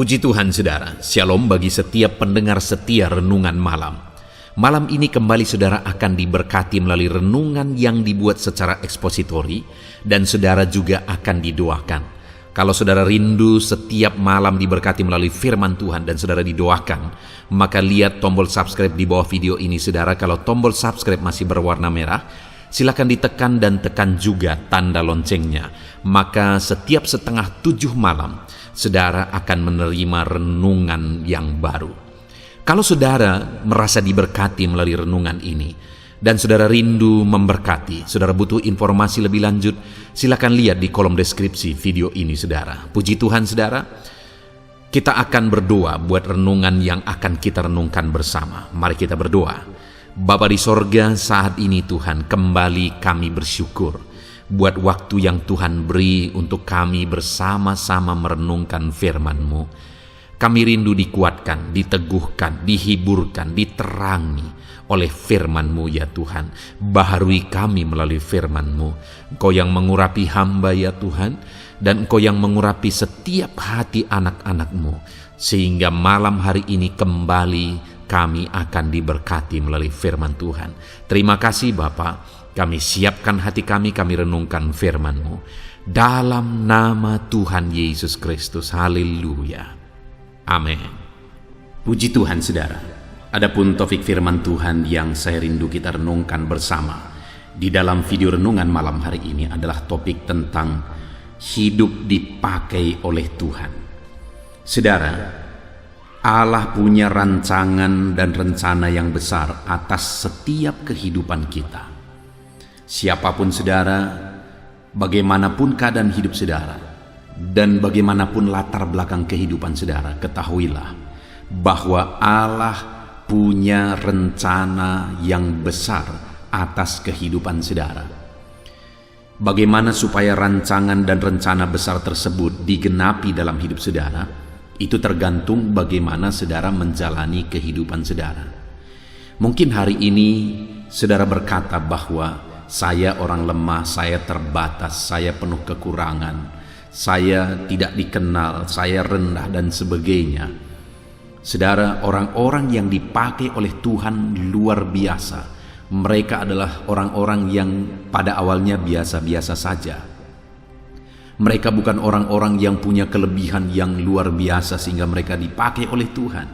Puji Tuhan saudara, shalom bagi setiap pendengar setia renungan malam. Malam ini kembali saudara akan diberkati melalui renungan yang dibuat secara ekspositori dan saudara juga akan didoakan. Kalau saudara rindu setiap malam diberkati melalui firman Tuhan dan saudara didoakan, maka lihat tombol subscribe di bawah video ini saudara. Kalau tombol subscribe masih berwarna merah, silakan ditekan dan tekan juga tanda loncengnya. Maka setiap 6:30 malam, saudara akan menerima renungan yang baru. Kalau saudara merasa diberkati melalui renungan ini, dan saudara rindu memberkati, saudara butuh informasi lebih lanjut, silakan lihat di kolom deskripsi video ini saudara. Puji Tuhan saudara, kita akan berdoa buat renungan yang akan kita renungkan bersama. Mari kita berdoa. Bapa di sorga, saat ini Tuhan kembali kami bersyukur buat waktu yang Tuhan beri untuk kami bersama-sama merenungkan firman-Mu. Kami rindu dikuatkan, diteguhkan, dihiburkan, diterangi oleh firman-Mu ya Tuhan. Baharui kami melalui firman-Mu. Engkau yang mengurapi hamba ya Tuhan, dan Engkau yang mengurapi setiap hati anak-anak-Mu, sehingga malam hari ini kembali kami akan diberkati melalui firman Tuhan. Terima kasih Bapa. Kami siapkan hati kami renungkan firman-Mu. Dalam nama Tuhan Yesus Kristus. Haleluya. Amin. Puji Tuhan saudara. Adapun topik firman Tuhan yang saya rindu kita renungkan bersama di dalam video renungan malam hari ini adalah topik tentang hidup dipakai oleh Tuhan. Saudara, Allah punya rancangan dan rencana yang besar atas setiap kehidupan kita. Siapapun saudara, bagaimanapun keadaan hidup saudara, dan bagaimanapun latar belakang kehidupan saudara, ketahuilah bahwa Allah punya rencana yang besar atas kehidupan saudara. Bagaimana supaya rancangan dan rencana besar tersebut digenapi dalam hidup saudara, itu tergantung bagaimana saudara menjalani kehidupan saudara. Mungkin hari ini saudara berkata bahwa saya orang lemah, saya terbatas, saya penuh kekurangan, saya tidak dikenal, saya rendah dan sebagainya. Saudara, orang-orang yang dipakai oleh Tuhan luar biasa. Mereka adalah orang-orang yang pada awalnya biasa-biasa saja. Mereka bukan orang-orang yang punya kelebihan yang luar biasa sehingga mereka dipakai oleh Tuhan.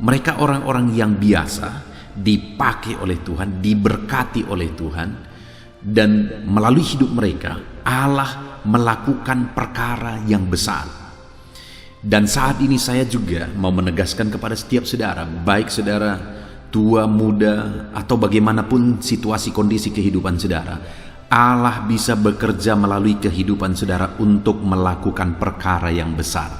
Mereka orang-orang yang biasa, dipakai oleh Tuhan, diberkati oleh Tuhan, dan melalui hidup mereka Allah melakukan perkara yang besar. Dan saat ini saya juga mau menegaskan kepada setiap saudara, baik saudara tua, muda, atau bagaimanapun situasi kondisi kehidupan saudara, Allah bisa bekerja melalui kehidupan saudara untuk melakukan perkara yang besar.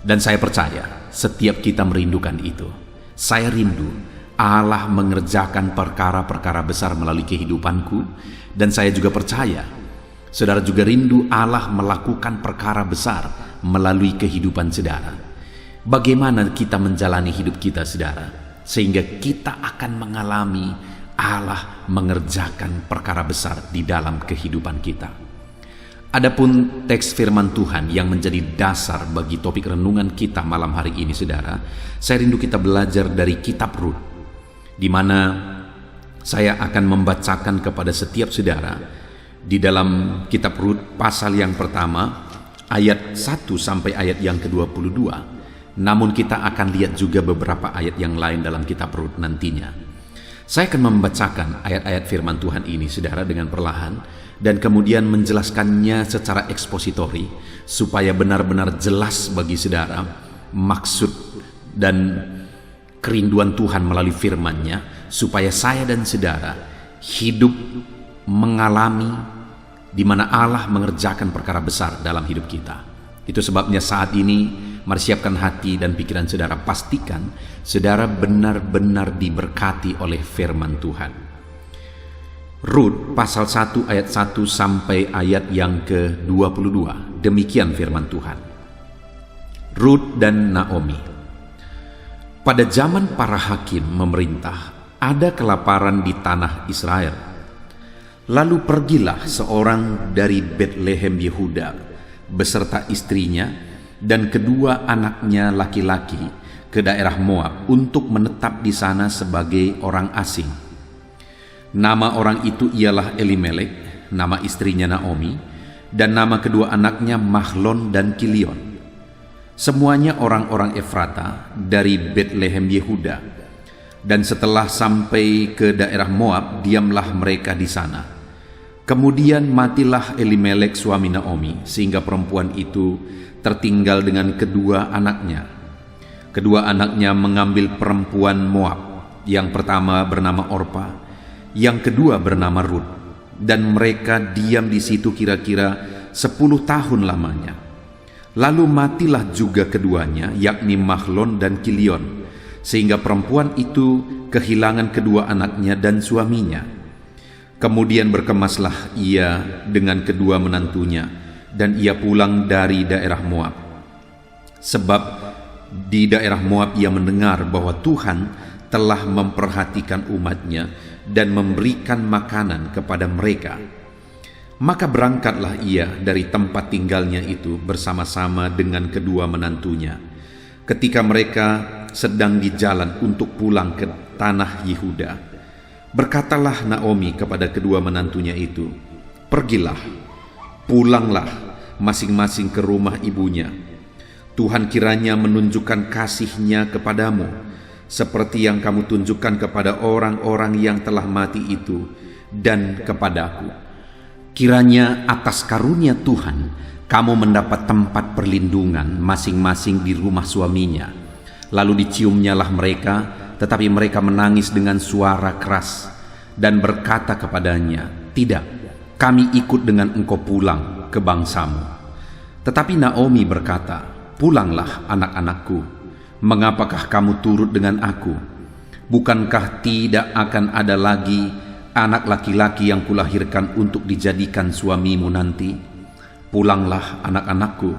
Dan saya percaya setiap kita merindukan itu. Saya rindu Allah mengerjakan perkara-perkara besar melalui kehidupanku, dan saya juga percaya saudara juga rindu Allah melakukan perkara besar melalui kehidupan saudara. Bagaimana kita menjalani hidup kita saudara, sehingga kita akan mengalami Allah mengerjakan perkara besar di dalam kehidupan kita. Adapun teks firman Tuhan yang menjadi dasar bagi topik renungan kita malam hari ini saudara, saya rindu kita belajar dari kitab Rut, di mana saya akan membacakan kepada setiap saudara di dalam kitab Rut pasal yang pertama ayat 1 sampai ayat yang ke-22. Namun kita akan lihat juga beberapa ayat yang lain dalam kitab Rut nantinya. Saya akan membacakan ayat-ayat firman Tuhan ini saudara dengan perlahan, dan kemudian menjelaskannya secara ekspositori supaya benar-benar jelas bagi saudara maksud dan kerinduan Tuhan melalui firman-Nya, supaya saya dan saudara hidup mengalami di mana Allah mengerjakan perkara besar dalam hidup kita. Itu sebabnya saat ini mari siapkan hati dan pikiran saudara, pastikan saudara benar-benar diberkati oleh firman Tuhan. Rut pasal 1 ayat 1 sampai ayat yang ke-22. Demikian firman Tuhan. Rut dan Naomi. Pada zaman para hakim memerintah, ada kelaparan di tanah Israel. Lalu pergilah seorang dari Betlehem Yehuda beserta istrinya dan kedua anaknya laki-laki ke daerah Moab untuk menetap di sana sebagai orang asing. Nama orang itu ialah Elimelek, nama istrinya Naomi, dan nama kedua anaknya Mahlon dan Kilion. Semuanya orang-orang Efrata dari Betlehem Yehuda. Dan setelah sampai ke daerah Moab, diamlah mereka di sana. Kemudian matilah Elimelek suami Naomi, sehingga perempuan itu tertinggal dengan kedua anaknya. Kedua anaknya mengambil perempuan Moab, yang pertama bernama Orpa, yang kedua bernama Rut, dan mereka diam di situ kira-kira 10 tahun lamanya. Lalu matilah juga keduanya, yakni Mahlon dan Kilion, sehingga perempuan itu kehilangan kedua anaknya dan suaminya. Kemudian berkemaslah ia dengan kedua menantunya, dan ia pulang dari daerah Moab. Sebab di daerah Moab ia mendengar bahwa Tuhan telah memperhatikan umatnya dan memberikan makanan kepada mereka. Maka berangkatlah ia dari tempat tinggalnya itu bersama-sama dengan kedua menantunya. Ketika mereka sedang di jalan untuk pulang ke tanah Yehuda, berkatalah Naomi kepada kedua menantunya itu, "Pergilah, pulanglah masing-masing ke rumah ibunya. Tuhan kiranya menunjukkan kasih-Nya kepadamu, seperti yang kamu tunjukkan kepada orang-orang yang telah mati itu dan kepadaku. Kiranya atas karunia Tuhan kamu mendapat tempat perlindungan masing-masing di rumah suaminya." Lalu diciumnyalah mereka, tetapi mereka menangis dengan suara keras dan berkata kepadanya, "Tidak, kami ikut dengan engkau pulang ke bangsamu." Tetapi Naomi berkata, "Pulanglah anak-anakku, mengapakah kamu turut dengan aku? Bukankah tidak akan ada lagi anak laki-laki yang kulahirkan untuk dijadikan suamimu nanti? Pulanglah anak-anakku,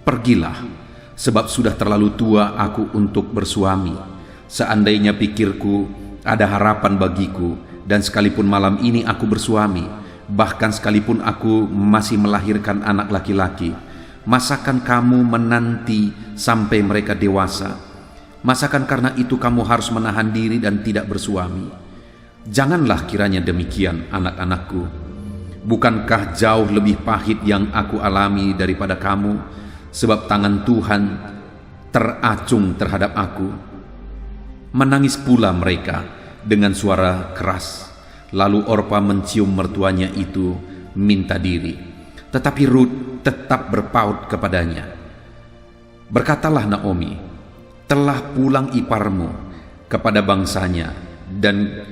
pergilah, sebab sudah terlalu tua aku untuk bersuami. Seandainya pikirku ada harapan bagiku, dan sekalipun malam ini aku bersuami, bahkan sekalipun aku masih melahirkan anak laki-laki, masakan kamu menanti sampai mereka dewasa? Masakan karena itu kamu harus menahan diri dan tidak bersuami? Janganlah kiranya demikian, anak-anakku. Bukankah jauh lebih pahit yang aku alami daripada kamu, sebab tangan Tuhan teracung terhadap aku?" Menangis pula mereka dengan suara keras. Lalu Orpa mencium mertuanya itu minta diri, tetapi Rut tetap berpaut kepadanya. Berkatalah Naomi, "Telah pulang iparmu kepada bangsanya dan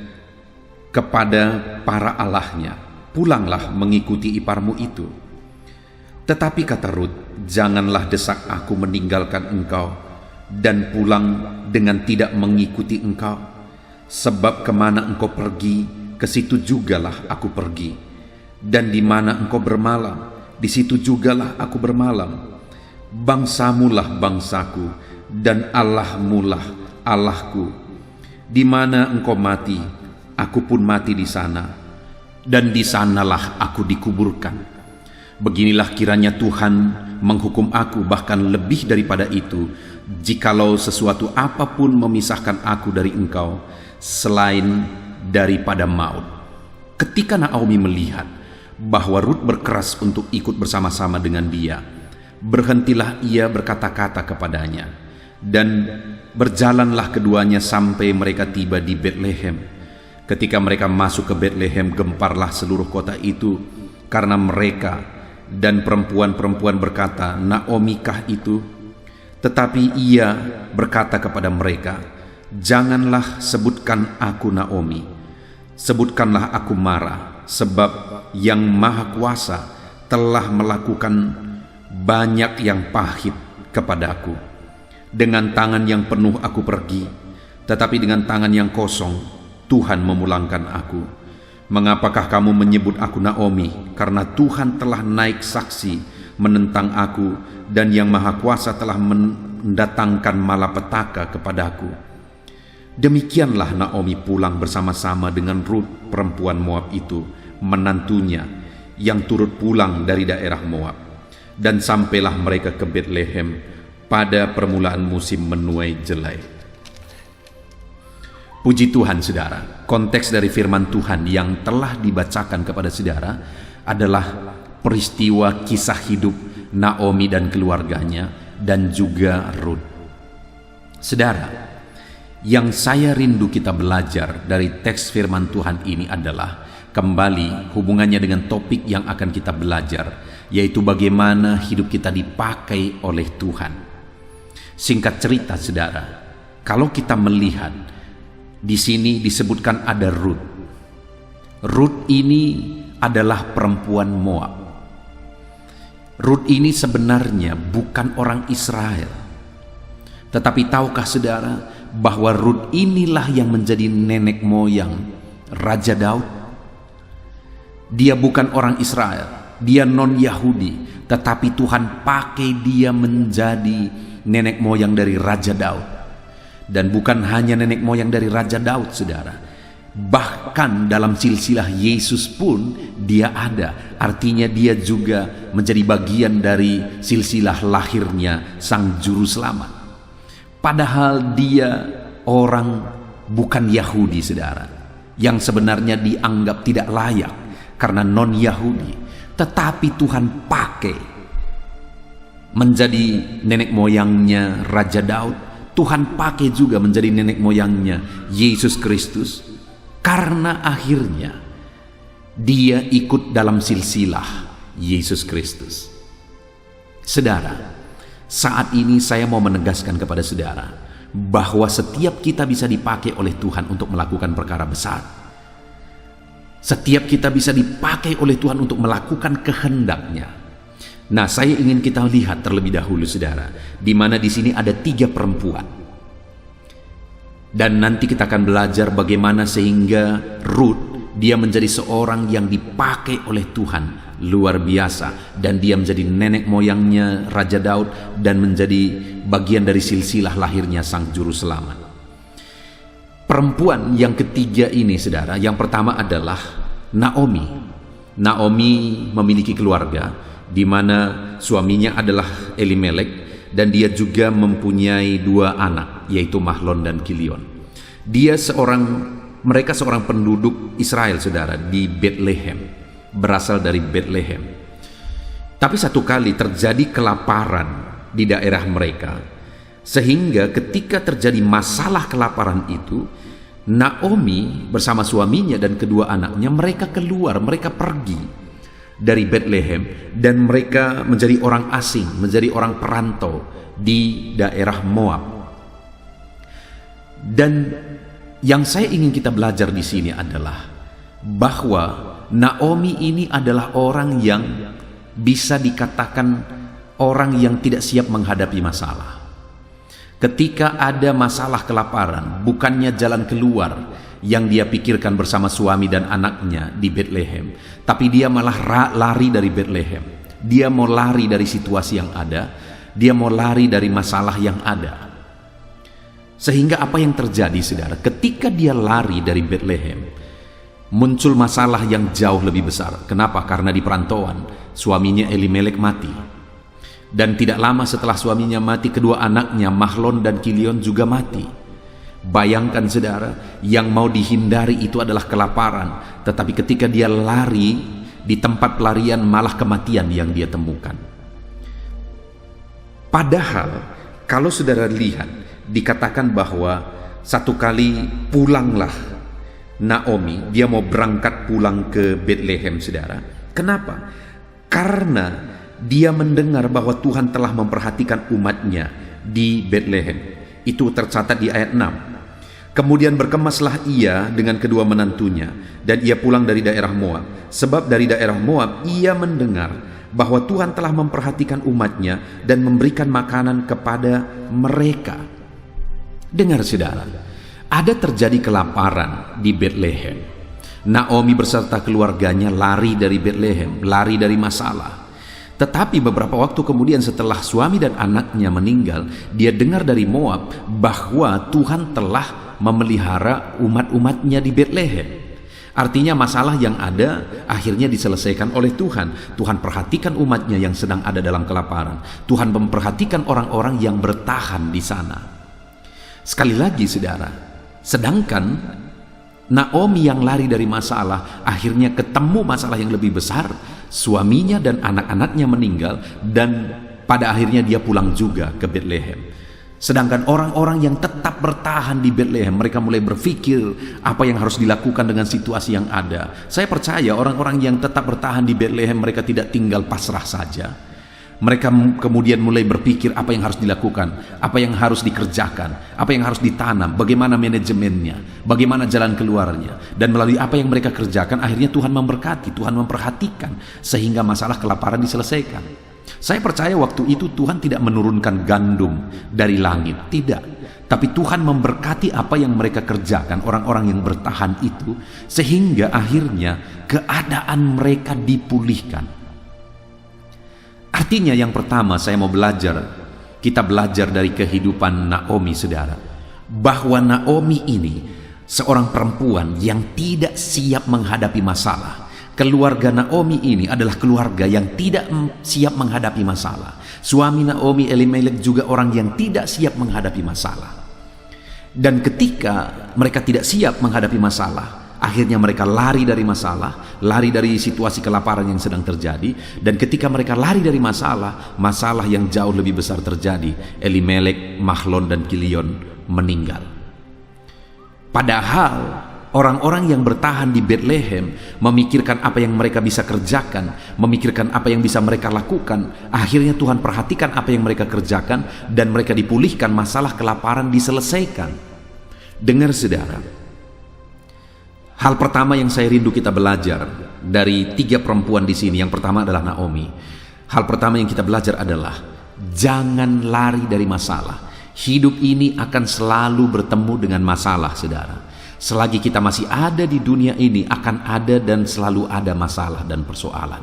kepada para allahnya. Pulanglah mengikuti iparmu itu." Tetapi kata Rut, "Janganlah desak aku meninggalkan engkau dan pulang dengan tidak mengikuti engkau. Sebab kemana engkau pergi, ke situ jugalah aku pergi. Dan di mana engkau bermalam, di situ jugalah aku bermalam. Bangsamulah bangsaku, dan Allahmulah Allahku. Di mana engkau mati, aku pun mati di sana, dan di sanalah aku dikuburkan. Beginilah kiranya Tuhan menghukum aku, bahkan lebih daripada itu, jikalau sesuatu apapun memisahkan aku dari engkau, selain daripada maut." Ketika Naomi melihat bahwa Rut berkeras untuk ikut bersama-sama dengan dia, berhentilah ia berkata-kata kepadanya, dan berjalanlah keduanya sampai mereka tiba di Betlehem. Ketika mereka masuk ke Betlehem, gemparlah seluruh kota itu karena mereka, dan perempuan-perempuan berkata, "Naomi kah itu?" Tetapi ia berkata kepada mereka, "Janganlah sebutkan aku Naomi, sebutkanlah aku Mara, sebab Yang Maha Kuasa telah melakukan banyak yang pahit kepadaku. Dengan tangan yang penuh aku pergi, tetapi dengan tangan yang kosong Tuhan memulangkan aku. Mengapakah kamu menyebut aku Naomi? Karena Tuhan telah naik saksi menentang aku, dan Yang Maha Kuasa telah mendatangkan malapetaka kepadaku." Demikianlah Naomi pulang bersama-sama dengan Rut perempuan Moab itu, menantunya, yang turut pulang dari daerah Moab. Dan sampailah mereka ke Betlehem pada permulaan musim menuai jelai. Puji Tuhan saudara, konteks dari firman Tuhan yang telah dibacakan kepada saudara adalah peristiwa kisah hidup Naomi dan keluarganya dan juga Rut. Saudara, yang saya rindu kita belajar dari teks firman Tuhan ini adalah kembali hubungannya dengan topik yang akan kita belajar, yaitu bagaimana hidup kita dipakai oleh Tuhan. Singkat cerita saudara, kalau kita melihat di sini disebutkan ada Rut. Rut ini adalah perempuan Moab. Rut ini sebenarnya bukan orang Israel. Tetapi tahukah saudara bahwa Rut inilah yang menjadi nenek moyang Raja Daud? Dia bukan orang Israel, dia non-Yahudi, tetapi Tuhan pakai dia menjadi nenek moyang dari Raja Daud. Dan bukan hanya nenek moyang dari Raja Daud saudara, bahkan dalam silsilah Yesus pun dia ada. Artinya dia juga menjadi bagian dari silsilah lahirnya Sang Juru Selamat. Padahal dia orang bukan Yahudi saudara, yang sebenarnya dianggap tidak layak karena non-Yahudi. Tetapi Tuhan pakai menjadi nenek moyangnya Raja Daud. Tuhan pakai juga menjadi nenek moyangnya Yesus Kristus, karena akhirnya dia ikut dalam silsilah Yesus Kristus. Saudara, saat ini saya mau menegaskan kepada saudara bahwa setiap kita bisa dipakai oleh Tuhan untuk melakukan perkara besar. Setiap kita bisa dipakai oleh Tuhan untuk melakukan kehendak-Nya. Nah, saya ingin kita lihat terlebih dahulu saudara, di mana di sini ada 3 perempuan. Dan nanti kita akan belajar bagaimana sehingga Rut dia menjadi seorang yang dipakai oleh Tuhan luar biasa, dan dia menjadi nenek moyangnya Raja Daud dan menjadi bagian dari silsilah lahirnya Sang Juru Selamat. Perempuan yang ketiga ini saudara, yang pertama adalah Naomi. Naomi memiliki keluarga di mana suaminya adalah Elimelek, dan dia juga mempunyai 2 anak, yaitu Mahlon dan Kilion. Mereka seorang penduduk Israel saudara, di Betlehem, berasal dari Betlehem. Tapi satu kali terjadi kelaparan di daerah mereka, sehingga ketika terjadi masalah kelaparan itu, Naomi bersama suaminya dan kedua anaknya mereka keluar, mereka pergi dari Betlehem, dan mereka menjadi orang asing, menjadi orang perantau di daerah Moab. Dan yang saya ingin kita belajar di sini adalah bahwa Naomi ini adalah orang yang bisa dikatakan orang yang tidak siap menghadapi masalah. Ketika ada masalah kelaparan, bukannya jalan keluar yang dia pikirkan bersama suami dan anaknya di Betlehem, tapi dia malah lari dari Betlehem. Dia mau lari dari situasi yang ada, dia mau lari dari masalah yang ada. Sehingga apa yang terjadi saudara, ketika dia lari dari Betlehem, muncul masalah yang jauh lebih besar. Kenapa? Karena di perantauan suaminya Elimelek mati, dan tidak lama setelah suaminya mati, kedua anaknya Mahlon dan Kilion juga mati. Bayangkan saudara, yang mau dihindari itu adalah kelaparan, tetapi ketika dia lari, di tempat pelarian malah kematian yang dia temukan. Padahal kalau saudara lihat, dikatakan bahwa satu kali pulanglah Naomi, dia mau berangkat pulang ke Betlehem saudara. Kenapa? Karena dia mendengar bahwa Tuhan telah memperhatikan umatnya di Betlehem. Itu tercatat di ayat 6. Kemudian berkemaslah ia dengan kedua menantunya, dan ia pulang dari daerah Moab. Sebab dari daerah Moab ia mendengar bahwa Tuhan telah memperhatikan umatnya dan memberikan makanan kepada mereka. Dengar saudara, ada terjadi kelaparan di Betlehem. Naomi beserta keluarganya lari dari Betlehem, lari dari masalah. Tetapi beberapa waktu kemudian setelah suami dan anaknya meninggal, dia dengar dari Moab bahwa Tuhan telah memelihara umat-umatnya di Betlehem. Artinya masalah yang ada akhirnya diselesaikan oleh Tuhan. Tuhan perhatikan umatnya yang sedang ada dalam kelaparan. Tuhan memperhatikan orang-orang yang bertahan di sana. Sekali lagi saudara, sedangkan Naomi yang lari dari masalah akhirnya ketemu masalah yang lebih besar. Suaminya dan anak-anaknya meninggal dan pada akhirnya dia pulang juga ke Bethlehem. Sedangkan orang-orang yang tetap bertahan di Bethlehem, mereka mulai berpikir apa yang harus dilakukan dengan situasi yang ada. Saya percaya orang-orang yang tetap bertahan di Bethlehem, mereka tidak tinggal pasrah saja. Mereka kemudian mulai berpikir apa yang harus dilakukan, apa yang harus dikerjakan, apa yang harus ditanam, bagaimana manajemennya, bagaimana jalan keluarnya. Dan melalui apa yang mereka kerjakan, akhirnya Tuhan memberkati, Tuhan memperhatikan, sehingga masalah kelaparan diselesaikan. Saya percaya waktu itu Tuhan tidak menurunkan gandum dari langit, tidak. Tapi Tuhan memberkati apa yang mereka kerjakan, orang-orang yang bertahan itu, sehingga akhirnya keadaan mereka dipulihkan. Artinya yang pertama saya mau kita belajar dari kehidupan Naomi saudara, bahwa Naomi ini seorang perempuan yang tidak siap menghadapi masalah. Keluarga Naomi ini adalah keluarga yang tidak siap menghadapi masalah. Suami Naomi Elimelek juga orang yang tidak siap menghadapi masalah. Dan ketika mereka tidak siap menghadapi masalah, akhirnya mereka lari dari masalah, lari dari situasi kelaparan yang sedang terjadi. Dan ketika mereka lari dari masalah, masalah yang jauh lebih besar terjadi. Elimelek, Mahlon dan Kilion meninggal. Padahal orang-orang yang bertahan di Bethlehem memikirkan apa yang mereka bisa kerjakan, memikirkan apa yang bisa mereka lakukan. Akhirnya Tuhan perhatikan apa yang mereka kerjakan dan mereka dipulihkan, masalah kelaparan diselesaikan. Dengar saudara, hal pertama yang saya rindu kita belajar dari 3 perempuan di sini, yang pertama adalah Naomi. Hal pertama yang kita belajar adalah jangan lari dari masalah. Hidup ini akan selalu bertemu dengan masalah saudara. Selagi kita masih ada di dunia ini, akan ada dan selalu ada masalah dan persoalan.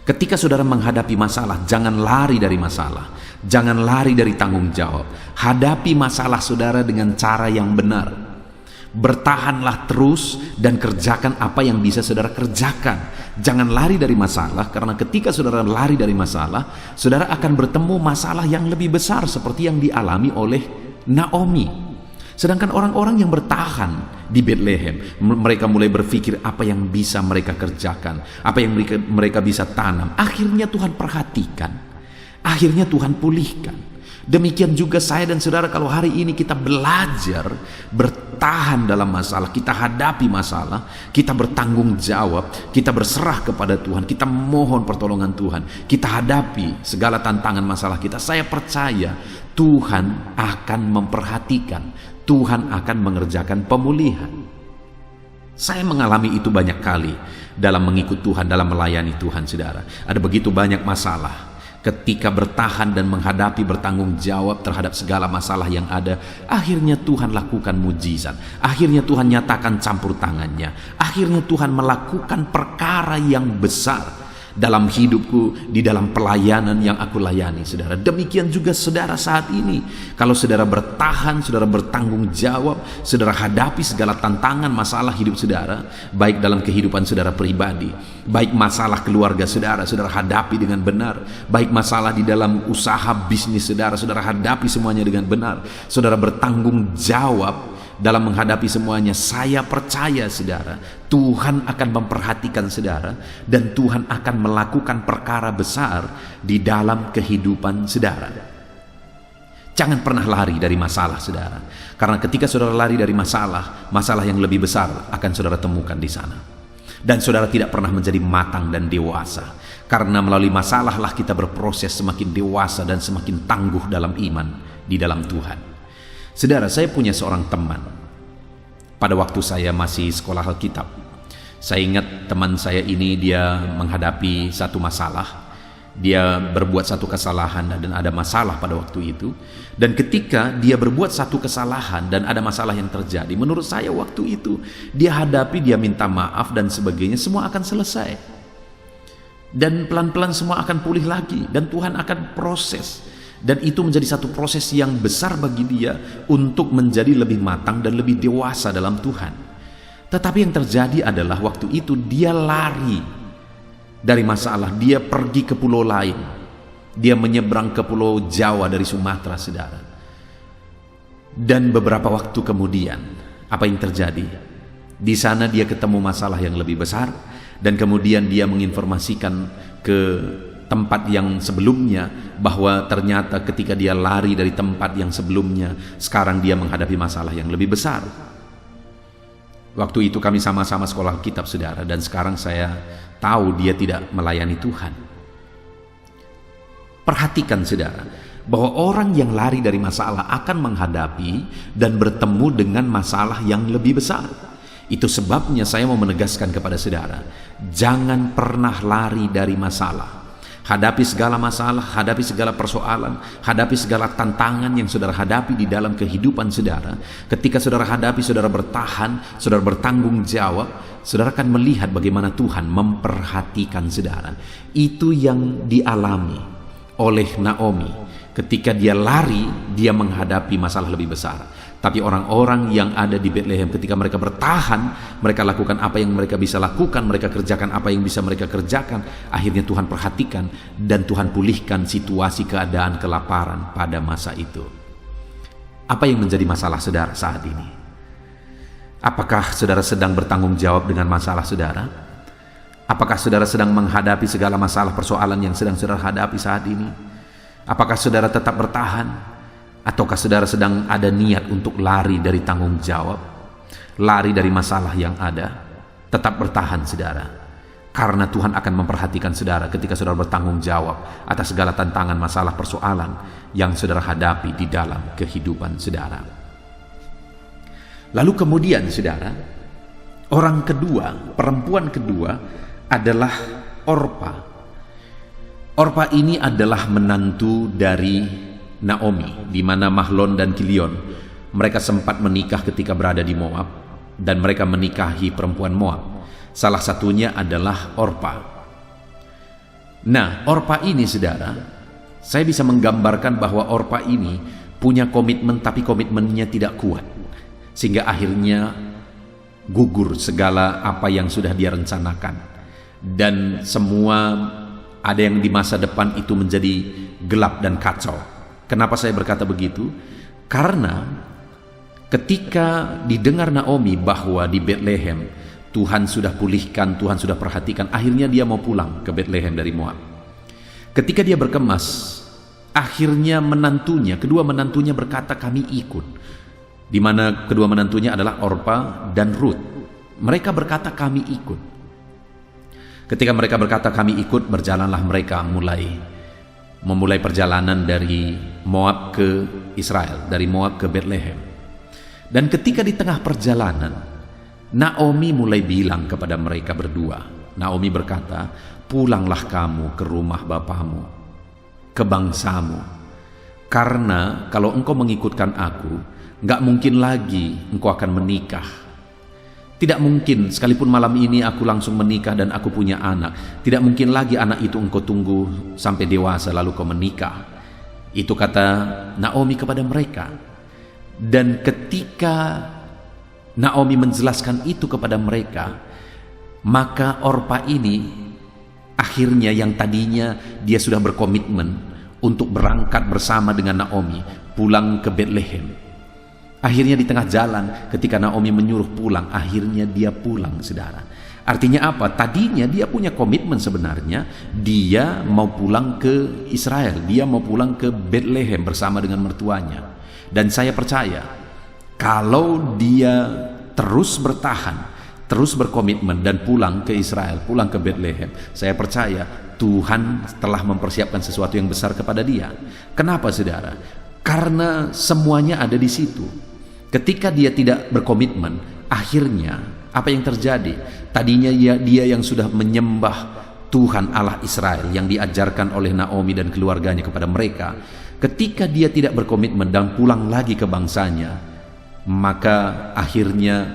Ketika saudara menghadapi masalah, jangan lari dari masalah, jangan lari dari tanggung jawab. Hadapi masalah saudara dengan cara yang benar. Bertahanlah terus dan kerjakan apa yang bisa saudara kerjakan. Jangan lari dari masalah, karena ketika saudara lari dari masalah, saudara akan bertemu masalah yang lebih besar seperti yang dialami oleh Naomi. Sedangkan orang-orang yang bertahan di Bethlehem, mereka mulai berpikir apa yang bisa mereka kerjakan, apa yang mereka bisa tanam. Akhirnya Tuhan perhatikan, akhirnya Tuhan pulihkan. Demikian juga saya dan saudara, kalau hari ini kita belajar bertahan dalam masalah, kita hadapi masalah, kita bertanggung jawab, kita berserah kepada Tuhan, kita mohon pertolongan Tuhan, kita hadapi segala tantangan masalah kita. Saya percaya Tuhan akan memperhatikan, Tuhan akan mengerjakan pemulihan. Saya mengalami itu banyak kali dalam mengikut Tuhan, dalam melayani Tuhan saudara. Ada begitu banyak masalah. Ketika bertahan dan menghadapi, bertanggung jawab terhadap segala masalah yang ada, akhirnya Tuhan lakukan mujizat. Akhirnya Tuhan nyatakan campur tangannya. Akhirnya Tuhan melakukan perkara yang besar dalam hidupku, di dalam pelayanan yang aku layani saudara. Demikian juga saudara saat ini, kalau saudara bertahan, saudara bertanggung jawab, saudara hadapi segala tantangan masalah hidup saudara, baik dalam kehidupan saudara pribadi, baik masalah keluarga saudara, saudara hadapi dengan benar, baik masalah di dalam usaha bisnis saudara, saudara hadapi semuanya dengan benar, saudara bertanggung jawab dalam menghadapi semuanya. Saya percaya saudara, Tuhan akan memperhatikan saudara, dan Tuhan akan melakukan perkara besar di dalam kehidupan saudara. Jangan pernah lari dari masalah saudara, karena ketika saudara lari dari masalah, masalah yang lebih besar akan saudara temukan di sana. Dan saudara tidak pernah menjadi matang dan dewasa, karena melalui masalahlah kita berproses semakin dewasa dan semakin tangguh dalam iman di dalam Tuhan. Saudara, saya punya seorang teman pada waktu saya masih sekolah Alkitab. Saya ingat teman saya ini, dia menghadapi satu masalah, dia berbuat satu kesalahan dan ada masalah pada waktu itu. Dan ketika dia berbuat satu kesalahan dan ada masalah yang terjadi, menurut saya waktu itu dia hadapi, dia minta maaf dan sebagainya, semua akan selesai. Dan pelan-pelan semua akan pulih lagi, dan Tuhan akan proses. Dan itu menjadi satu proses yang besar bagi dia untuk menjadi lebih matang dan lebih dewasa dalam Tuhan. Tetapi yang terjadi adalah waktu itu dia lari dari masalah, dia pergi ke pulau lain. Dia menyeberang ke pulau Jawa dari Sumatera, saudara. Dan beberapa waktu kemudian, apa yang terjadi? Di sana dia ketemu masalah yang lebih besar, dan kemudian dia menginformasikan ke tempat yang sebelumnya bahwa ternyata ketika dia lari dari tempat yang sebelumnya, sekarang dia menghadapi masalah yang lebih besar. Waktu itu kami sama-sama sekolah kitab, saudara, dan sekarang saya tahu dia tidak melayani Tuhan. Perhatikan, saudara, bahwa orang yang lari dari masalah akan menghadapi dan bertemu dengan masalah yang lebih besar. Itu sebabnya saya mau menegaskan kepada saudara, jangan pernah lari dari masalah. Hadapi segala masalah, hadapi segala persoalan, hadapi segala tantangan yang saudara hadapi di dalam kehidupan saudara. Ketika saudara hadapi, saudara bertahan, saudara bertanggung jawab, saudara akan melihat bagaimana Tuhan memperhatikan saudara. Itu yang dialami oleh Naomi. Ketika dia lari, dia menghadapi masalah lebih besar. Tapi orang-orang yang ada di Bethlehem, ketika mereka bertahan, mereka lakukan apa yang mereka bisa lakukan, mereka kerjakan apa yang bisa mereka kerjakan. Akhirnya Tuhan perhatikan dan Tuhan pulihkan situasi keadaan kelaparan pada masa itu. Apa yang menjadi masalah saudara saat ini? Apakah saudara sedang bertanggung jawab dengan masalah saudara? Apakah saudara sedang menghadapi segala masalah persoalan yang sedang saudara hadapi saat ini? Apakah saudara tetap bertahan? Ataukah saudara sedang ada niat untuk lari dari tanggung jawab, lari dari masalah yang ada? Tetap bertahan, saudara, karena Tuhan akan memperhatikan saudara ketika saudara bertanggung jawab atas segala tantangan, masalah, persoalan yang saudara hadapi di dalam kehidupan saudara. Lalu kemudian, saudara, orang kedua, perempuan kedua adalah Orpa. Orpa ini adalah menantu dari Naomi, di mana Mahlon dan Kilion mereka sempat menikah ketika berada di Moab, dan mereka menikahi perempuan Moab. Salah satunya adalah Orpa. Nah, Orpa ini, saudara, saya bisa menggambarkan bahwa Orpa ini punya komitmen, tapi komitmennya tidak kuat, sehingga akhirnya gugur segala apa yang sudah dia rencanakan, dan semua ada yang di masa depan itu menjadi gelap dan kacau. Kenapa saya berkata begitu? Karena ketika didengar Naomi bahwa di Bethlehem Tuhan sudah pulihkan, Tuhan sudah perhatikan, akhirnya dia mau pulang ke Bethlehem dari Moab. Ketika dia berkemas, akhirnya kedua menantunya berkata, kami ikut. Di mana kedua menantunya adalah Orpa dan Ruth. Mereka berkata, kami ikut. Ketika mereka berkata kami ikut, berjalanlah mereka memulai perjalanan dari Moab ke Israel, dari Moab ke Bethlehem. Dan ketika di tengah perjalanan, Naomi mulai bilang kepada mereka berdua. Naomi berkata, pulanglah kamu ke rumah bapamu, ke bangsamu. Karena kalau engkau mengikutkan aku, gak mungkin lagi engkau akan menikah. Tidak mungkin, sekalipun malam ini aku langsung menikah dan aku punya anak, tidak mungkin lagi anak itu engkau tunggu sampai dewasa lalu kau menikah. Itu kata Naomi kepada mereka. Dan ketika Naomi menjelaskan itu kepada mereka, maka Orpa ini akhirnya yang tadinya dia sudah berkomitmen untuk berangkat bersama dengan Naomi pulang ke Bethlehem. Akhirnya di tengah jalan ketika Naomi menyuruh pulang, akhirnya dia pulang, saudara. Artinya apa? Tadinya dia punya komitmen sebenarnya, dia mau pulang ke Israel, dia mau pulang ke Bethlehem bersama dengan mertuanya. Dan saya percaya kalau dia terus bertahan, terus berkomitmen dan pulang ke Israel, pulang ke Bethlehem, saya percaya Tuhan telah mempersiapkan sesuatu yang besar kepada dia. Kenapa, saudara? Karena semuanya ada di situ. Ketika dia tidak berkomitmen, akhirnya apa yang terjadi? Tadinya dia yang sudah menyembah Tuhan Allah Israel yang diajarkan oleh Naomi dan keluarganya kepada mereka. Ketika dia tidak berkomitmen dan pulang lagi ke bangsanya, maka akhirnya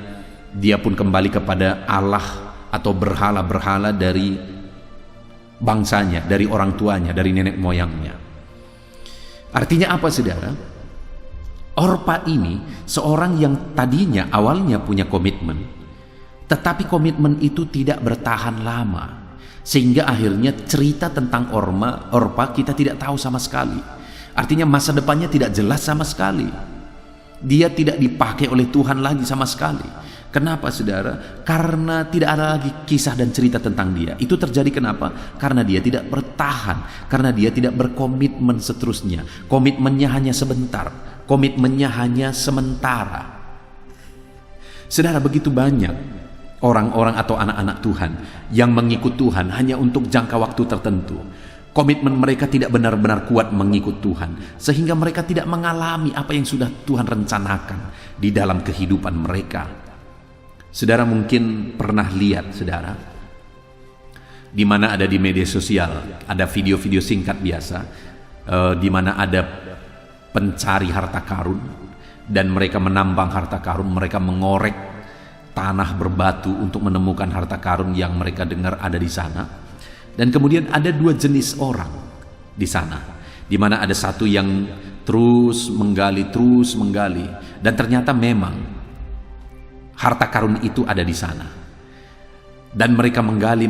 dia pun kembali kepada Allah atau berhala-berhala dari bangsanya, dari orang tuanya, dari nenek moyangnya. Artinya apa, saudara? Orpa ini seorang yang tadinya awalnya punya komitmen, Tetapi komitmen itu tidak bertahan lama, sehingga akhirnya cerita tentang Orpa kita tidak tahu sama sekali. Artinya masa depannya tidak jelas sama sekali. Dia tidak dipakai oleh Tuhan lagi sama sekali. Kenapa saudara? Karena tidak ada lagi kisah dan cerita tentang dia. Itu terjadi kenapa? Karena dia tidak bertahan, karena dia tidak berkomitmen seterusnya. Komitmennya hanya sebentar, komitmennya hanya sementara. Saudara, begitu banyak orang-orang atau anak-anak Tuhan yang mengikut Tuhan hanya untuk jangka waktu tertentu. Komitmen mereka tidak benar-benar kuat mengikut Tuhan, sehingga mereka tidak mengalami apa yang sudah Tuhan rencanakan di dalam kehidupan mereka. Saudara mungkin pernah lihat, saudara, di mana ada di media sosial, ada video-video singkat biasa, di mana ada pencari harta karun, dan mereka menambang harta karun, mereka mengorek tanah berbatu untuk menemukan harta karun yang mereka dengar ada di sana. Dan kemudian ada dua jenis orang di sana, di mana ada satu yang terus menggali, dan ternyata memang harta karun itu ada di sana. Dan mereka menggali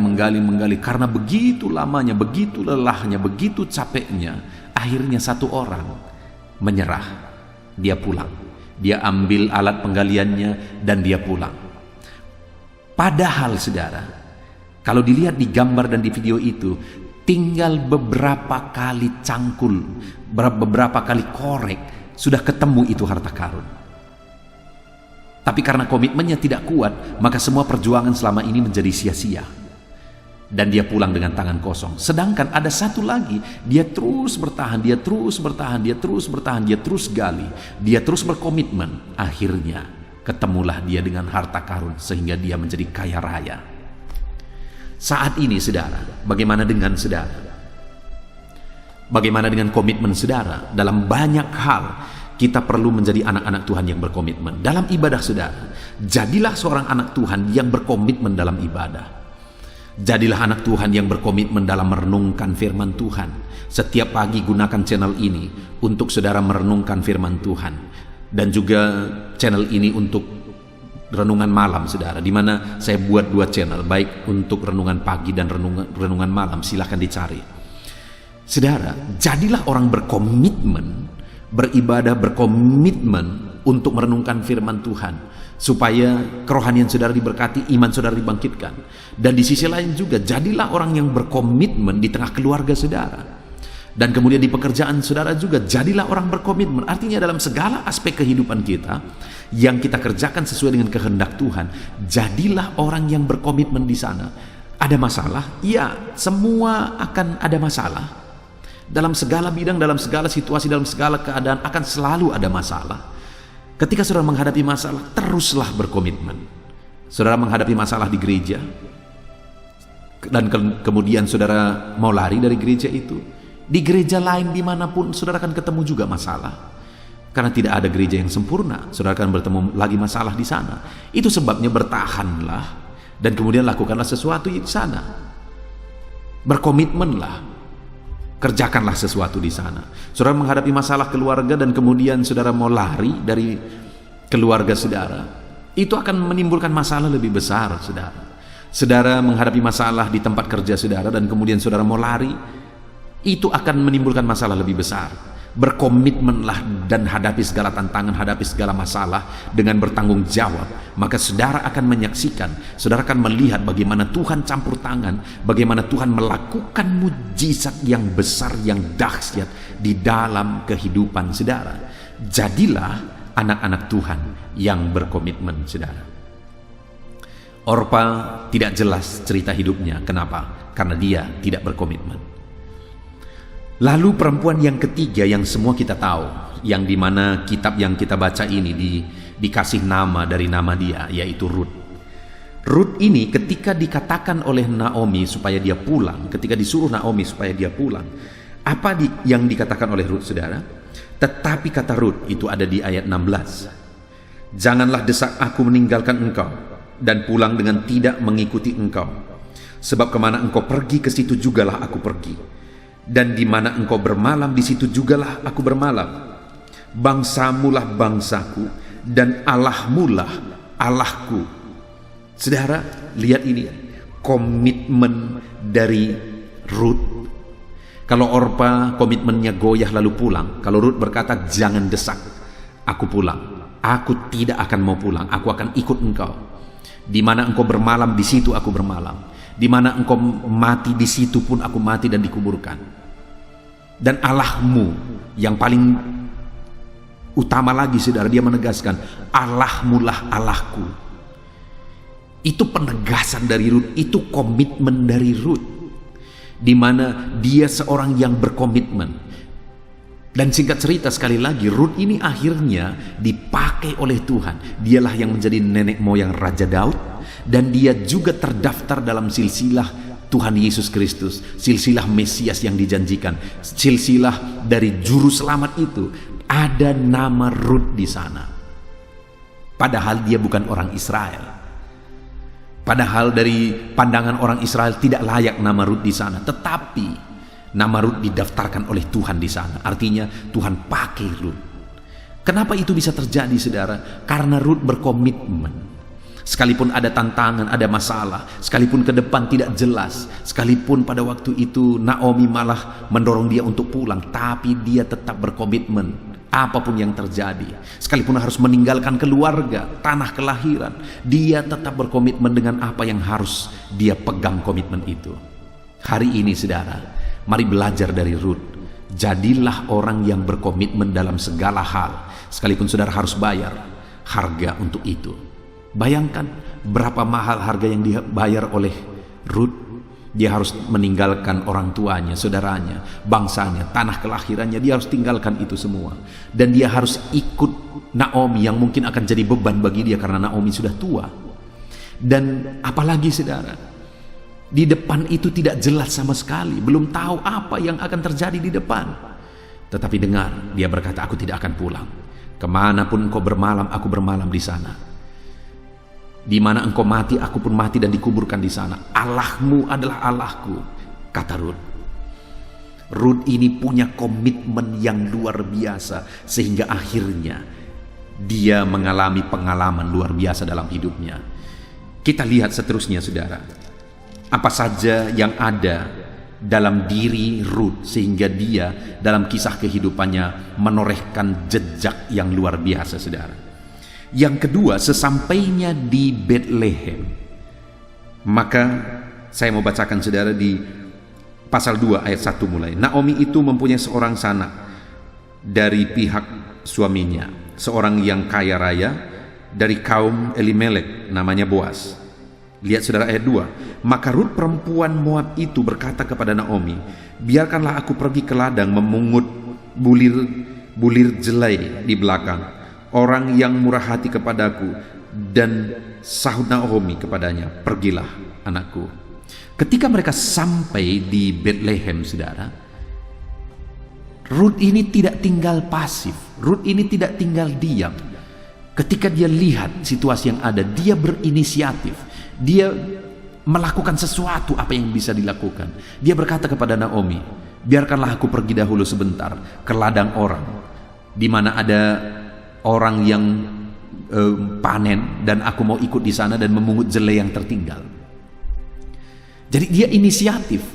karena begitu lamanya, begitu lelahnya, begitu capeknya, akhirnya satu orang menyerah. Dia pulang. Dia ambil alat penggaliannya dan dia pulang. Padahal saudara, kalau dilihat di gambar dan di video itu, tinggal beberapa kali cangkul, beberapa kali korek, sudah ketemu itu harta karun. Tapi karena komitmennya tidak kuat, maka semua perjuangan selama ini menjadi sia-sia. Dan dia pulang dengan tangan kosong. Sedangkan ada satu lagi, dia terus bertahan, dia terus gali, dia terus berkomitmen. Akhirnya ketemulah dia dengan harta karun sehingga dia menjadi kaya raya. Saat ini saudara, bagaimana dengan saudara? Bagaimana dengan komitmen saudara? Dalam banyak hal kita perlu menjadi anak-anak Tuhan yang berkomitmen. Dalam ibadah saudara, jadilah seorang anak Tuhan yang berkomitmen dalam ibadah. Jadilah anak Tuhan yang berkomitmen dalam merenungkan firman Tuhan. Setiap pagi gunakan channel ini untuk saudara merenungkan firman Tuhan. Dan juga channel ini untuk renungan malam saudara, di mana saya buat dua channel, baik untuk renungan pagi dan renungan malam. Silahkan dicari. Saudara, jadilah orang berkomitmen beribadah, berkomitmen untuk merenungkan firman Tuhan, supaya kerohanian saudara diberkati, iman saudara dibangkitkan. Dan di sisi lain juga, jadilah orang yang berkomitmen di tengah keluarga saudara. Dan kemudian di pekerjaan saudara juga, jadilah orang berkomitmen. Artinya dalam segala aspek kehidupan kita, yang kita kerjakan sesuai dengan kehendak Tuhan, jadilah orang yang berkomitmen di sana. Ada masalah? Ya, semua akan ada masalah. Dalam segala bidang, dalam segala situasi, dalam segala keadaan akan selalu ada masalah. Ketika saudara menghadapi masalah, teruslah berkomitmen. Saudara menghadapi masalah di gereja, dan kemudian saudara mau lari dari gereja itu, di gereja lain dimanapun saudara akan ketemu juga masalah. Karena tidak ada gereja yang sempurna, saudara akan bertemu lagi masalah di sana. Itu sebabnya bertahanlah, dan kemudian lakukanlah sesuatu di sana. Berkomitmenlah. Kerjakanlah sesuatu di sana. Saudara menghadapi masalah keluarga dan kemudian saudara mau lari dari keluarga saudara, itu akan menimbulkan masalah lebih besar saudara. Saudara menghadapi masalah di tempat kerja saudara dan kemudian saudara mau lari, itu akan menimbulkan masalah lebih besar. Berkomitmenlah dan hadapi segala tantangan, hadapi segala masalah dengan bertanggung jawab. Maka saudara akan menyaksikan, saudara akan melihat bagaimana Tuhan campur tangan, bagaimana Tuhan melakukan mujizat yang besar, yang dahsyat di dalam kehidupan saudara. Jadilah anak-anak Tuhan yang berkomitmen saudara. Orpa tidak jelas cerita hidupnya. Kenapa? Karena dia tidak berkomitmen. Lalu perempuan yang ketiga yang semua kita tahu, yang dimana kitab yang kita baca ini dikasih nama dari nama dia, yaitu Rut. Rut ini ketika dikatakan oleh Naomi supaya dia pulang, ketika disuruh Naomi supaya dia pulang, apa yang dikatakan oleh Rut saudara? Tetapi kata Rut, itu ada di ayat 16. Janganlah desak aku meninggalkan engkau dan pulang dengan tidak mengikuti engkau. Sebab kemana engkau pergi, ke situ jugalah aku pergi. Dan di mana engkau bermalam, di situ jugalah aku bermalam. Bangsamulah bangsaku, dan Allahmulah Allahku. Saudara, lihat ini komitmen dari Ruth. Kalau Orpa komitmennya goyah lalu pulang, kalau Ruth berkata jangan desak, aku pulang, aku tidak akan mau pulang, aku akan ikut engkau. Di mana engkau bermalam, di situ aku bermalam. Di mana engkau mati, di situ pun aku mati dan dikuburkan. Dan Allahmu yang paling utama lagi, saudara, dia menegaskan, Allahmu lah Allahku. Itu penegasan dari Ruth, itu komitmen dari Ruth, di mana dia seorang yang berkomitmen. Dan singkat cerita sekali lagi, Ruth ini akhirnya dipakai oleh Tuhan. Dialah yang menjadi nenek moyang Raja Daud, dan dia juga terdaftar dalam silsilah Tuhan Yesus Kristus, silsilah Mesias yang dijanjikan, silsilah dari juru selamat itu. Ada nama Ruth di sana. Padahal dia bukan orang Israel. Padahal dari pandangan orang Israel tidak layak nama Ruth di sana, tetapi nama Ruth didaftarkan oleh Tuhan di sana. Artinya Tuhan pakai Ruth. Kenapa itu bisa terjadi, saudara? Karena Ruth berkomitmen. Sekalipun ada tantangan, ada masalah, sekalipun ke depan tidak jelas, sekalipun pada waktu itu Naomi malah mendorong dia untuk pulang, tapi dia tetap berkomitmen. Apapun yang terjadi, sekalipun harus meninggalkan keluarga, tanah kelahiran, dia tetap berkomitmen dengan apa yang harus dia pegang komitmen itu. Hari ini, saudara, mari belajar dari Ruth. Jadilah orang yang berkomitmen dalam segala hal, sekalipun saudara harus bayar harga untuk itu. Bayangkan berapa mahal harga yang dibayar oleh Ruth. Dia harus meninggalkan orang tuanya, saudaranya, bangsanya, tanah kelahirannya. Dia harus tinggalkan itu semua. Dan dia harus ikut Naomi yang mungkin akan jadi beban bagi dia karena Naomi sudah tua. Dan apalagi, saudara, di depan itu tidak jelas sama sekali. Belum tahu apa yang akan terjadi di depan. Tetapi dengar, dia berkata, aku tidak akan pulang. Kemanapun engkau bermalam, aku bermalam di sana. Di mana engkau mati, aku pun mati dan dikuburkan di sana. Allahmu adalah Allahku, kata Ruth. Ruth ini punya komitmen yang luar biasa, sehingga akhirnya dia mengalami pengalaman luar biasa dalam hidupnya. Kita lihat seterusnya, saudara. Apa saja yang ada dalam diri Ruth, sehingga dia dalam kisah kehidupannya menorehkan jejak yang luar biasa, saudara. Yang kedua, sesampainya di Bethlehem, maka saya mau bacakan, saudara, di pasal 2 ayat 1 mulai. Naomi itu mempunyai seorang sanak dari pihak suaminya, seorang yang kaya raya dari kaum Elimelek, namanya Boas. Lihat, saudara, ayat 2. Maka Ruth perempuan Moab itu berkata kepada Naomi, biarkanlah aku pergi ke ladang memungut bulir jelai di belakang. Orang yang murah hati kepadaku. Dan sahut Naomi kepadanya, pergilah anakku. Ketika mereka sampai di Bethlehem, saudara, Ruth ini tidak tinggal pasif. Ruth ini tidak tinggal diam. Ketika dia lihat situasi yang ada, dia berinisiatif. Dia melakukan sesuatu apa yang bisa dilakukan. Dia berkata kepada Naomi, biarkanlah aku pergi dahulu sebentar ke ladang orang, di mana ada orang yang panen, dan aku mau ikut di sana dan memungut jelai yang tertinggal. Jadi dia inisiatif.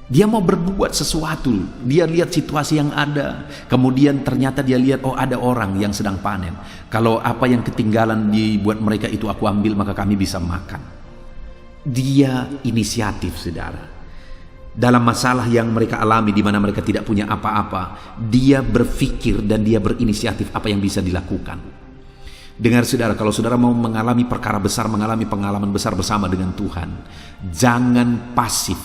Dia mau berbuat sesuatu. Dia lihat situasi yang ada. Kemudian ternyata dia lihat, oh, ada orang yang sedang panen. Kalau apa yang ketinggalan dibuat mereka itu aku ambil, maka kami bisa makan. Dia inisiatif, saudara. Dalam masalah yang mereka alami, di mana mereka tidak punya apa-apa, dia berpikir dan dia berinisiatif apa yang bisa dilakukan. Dengar, saudara, kalau saudara mau mengalami perkara besar, mengalami pengalaman besar bersama dengan Tuhan, jangan pasif.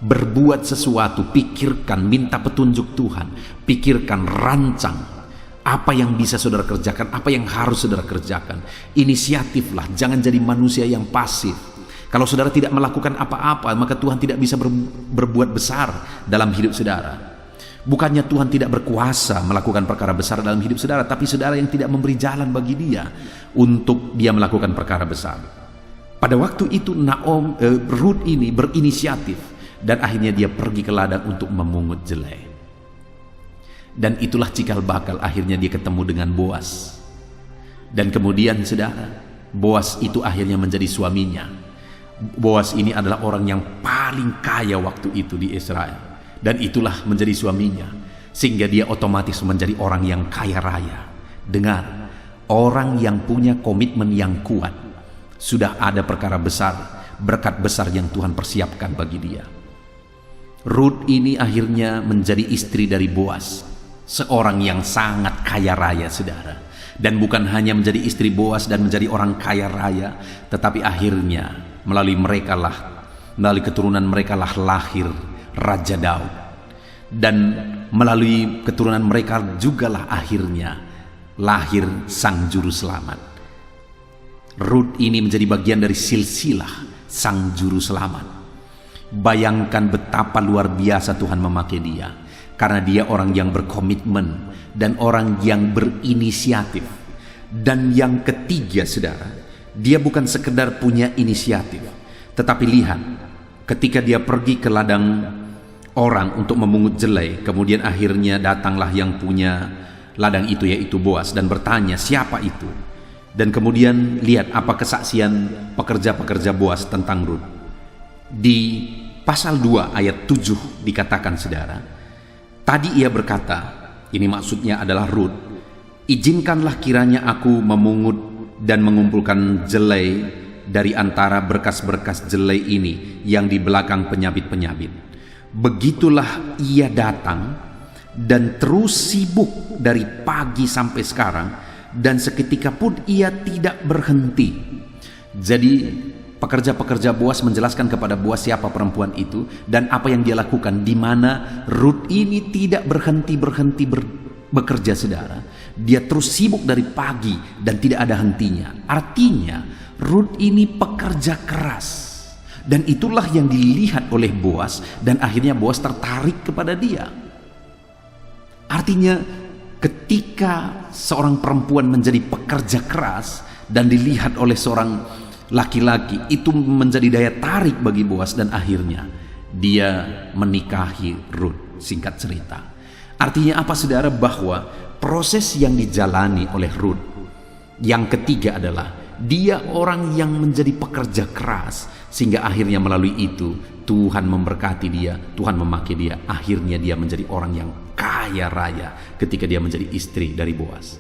Berbuat sesuatu, pikirkan, minta petunjuk Tuhan, pikirkan, rancang apa yang bisa saudara kerjakan, apa yang harus saudara kerjakan. Inisiatiflah, jangan jadi manusia yang pasif. Kalau saudara tidak melakukan apa-apa, maka Tuhan tidak bisa berbuat besar dalam hidup saudara. Bukannya Tuhan tidak berkuasa melakukan perkara besar dalam hidup saudara, tapi saudara yang tidak memberi jalan bagi dia untuk dia melakukan perkara besar. Pada waktu itu Ruth ini berinisiatif, dan akhirnya dia pergi ke ladang untuk memungut jelai. Dan itulah cikal bakal akhirnya dia ketemu dengan Boas. Dan kemudian, saudara, Boas itu akhirnya menjadi suaminya. Boas ini adalah orang yang paling kaya waktu itu di Israel, dan itulah menjadi suaminya, sehingga dia otomatis menjadi orang yang kaya raya. Dengar, orang yang punya komitmen yang kuat, sudah ada perkara besar, berkat besar yang Tuhan persiapkan bagi dia. Ruth ini akhirnya menjadi istri dari Boas, seorang yang sangat kaya raya, saudara. Dan bukan hanya menjadi istri Boas dan menjadi orang kaya raya, tetapi akhirnya melalui keturunan mereka lah lahir Raja Daud. Dan melalui keturunan mereka jugalah akhirnya lahir Sang Juru Selamat. Ruth ini menjadi bagian dari silsilah Sang Juru Selamat. Bayangkan betapa luar biasa Tuhan memakai dia, karena dia orang yang berkomitmen dan orang yang berinisiatif. Dan yang ketiga, saudara, dia bukan sekedar punya inisiatif, tetapi lihat, ketika dia pergi ke ladang orang untuk memungut jelai, kemudian akhirnya datanglah yang punya ladang itu, yaitu Boas, dan bertanya siapa itu. Dan kemudian lihat apa kesaksian pekerja-pekerja Boas tentang Ruth. Di pasal 2 ayat 7 dikatakan, saudara, tadi ia berkata, ini maksudnya adalah Ruth, izinkanlah kiranya aku memungut dan mengumpulkan jelai dari antara berkas-berkas jelai ini yang di belakang penyabit-penyabit. Begitulah ia datang dan terus sibuk dari pagi sampai sekarang, dan seketika pun ia tidak berhenti. Jadi pekerja-pekerja Boas menjelaskan kepada Boas siapa perempuan itu dan apa yang dia lakukan, di mana Ruth ini tidak berhenti bekerja, saudara. Dia terus sibuk dari pagi dan tidak ada hentinya. Artinya Ruth ini pekerja keras, dan itulah yang dilihat oleh Boas, dan akhirnya Boas tertarik kepada dia. Artinya ketika seorang perempuan menjadi pekerja keras dan dilihat oleh seorang laki-laki, itu menjadi daya tarik bagi Boas, dan akhirnya dia menikahi Ruth. Singkat cerita, artinya apa, saudara? Bahwa proses yang dijalani oleh Ruth yang ketiga adalah dia orang yang menjadi pekerja keras, sehingga akhirnya melalui itu Tuhan memberkati dia, Tuhan memakai dia. Akhirnya dia menjadi orang yang kaya raya ketika dia menjadi istri dari Boas.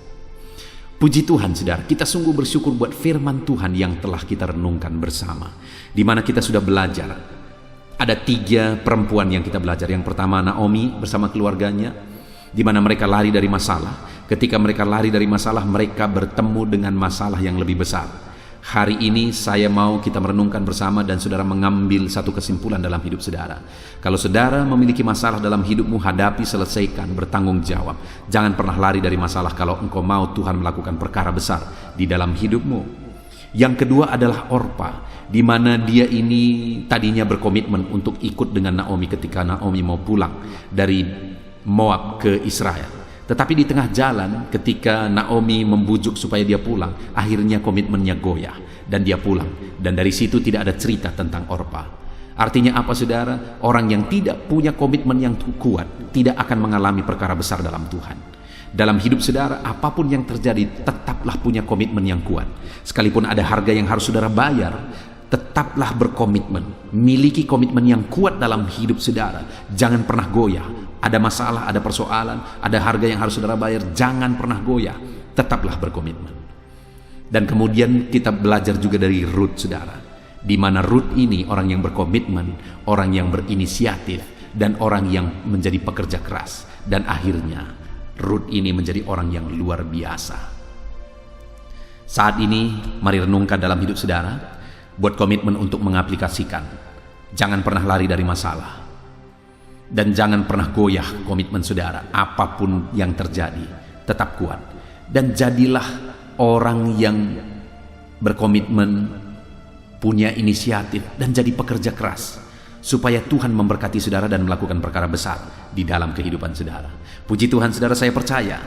Puji Tuhan, saudara, kita sungguh bersyukur buat firman Tuhan yang telah kita renungkan bersama, di mana kita sudah belajar. Ada 3 perempuan yang kita belajar. Yang pertama Naomi bersama keluarganya, di mana mereka lari dari masalah. Ketika mereka lari dari masalah, mereka bertemu dengan masalah yang lebih besar. Hari ini saya mau kita merenungkan bersama, dan saudara mengambil satu kesimpulan dalam hidup saudara. Kalau saudara memiliki masalah dalam hidupmu, hadapi, selesaikan, bertanggung jawab. Jangan pernah lari dari masalah kalau engkau mau Tuhan melakukan perkara besar di dalam hidupmu. Yang kedua adalah Orpa, di mana dia ini tadinya berkomitmen untuk ikut dengan Naomi ketika Naomi mau pulang dari Moab ke Israel. Tetapi di tengah jalan, ketika Naomi membujuk supaya dia pulang, akhirnya komitmennya goyah dan dia pulang. Dan dari situ tidak ada cerita tentang Orpa. Artinya apa, saudara? Orang yang tidak punya komitmen yang kuat tidak akan mengalami perkara besar dalam Tuhan. Dalam hidup saudara, apapun yang terjadi, tetaplah punya komitmen yang kuat. Sekalipun ada harga yang harus saudara bayar, tetaplah berkomitmen. Miliki komitmen yang kuat dalam hidup saudara. Jangan pernah goyah. Ada masalah, ada persoalan, ada harga yang harus saudara bayar, jangan pernah goyah. Tetaplah berkomitmen. Dan kemudian kita belajar juga dari Ruth, saudara, di mana Ruth ini orang yang berkomitmen, orang yang berinisiatif, dan orang yang menjadi pekerja keras. Dan akhirnya Ruth ini menjadi orang yang luar biasa. Saat ini mari renungkan dalam hidup saudara, buat komitmen untuk mengaplikasikan. Jangan pernah lari dari masalah, dan jangan pernah goyah komitmen saudara. Apapun yang terjadi, tetap kuat, dan jadilah orang yang berkomitmen, punya inisiatif, dan jadi pekerja keras, supaya Tuhan memberkati saudara dan melakukan perkara besar di dalam kehidupan saudara. Puji Tuhan, saudara, saya percaya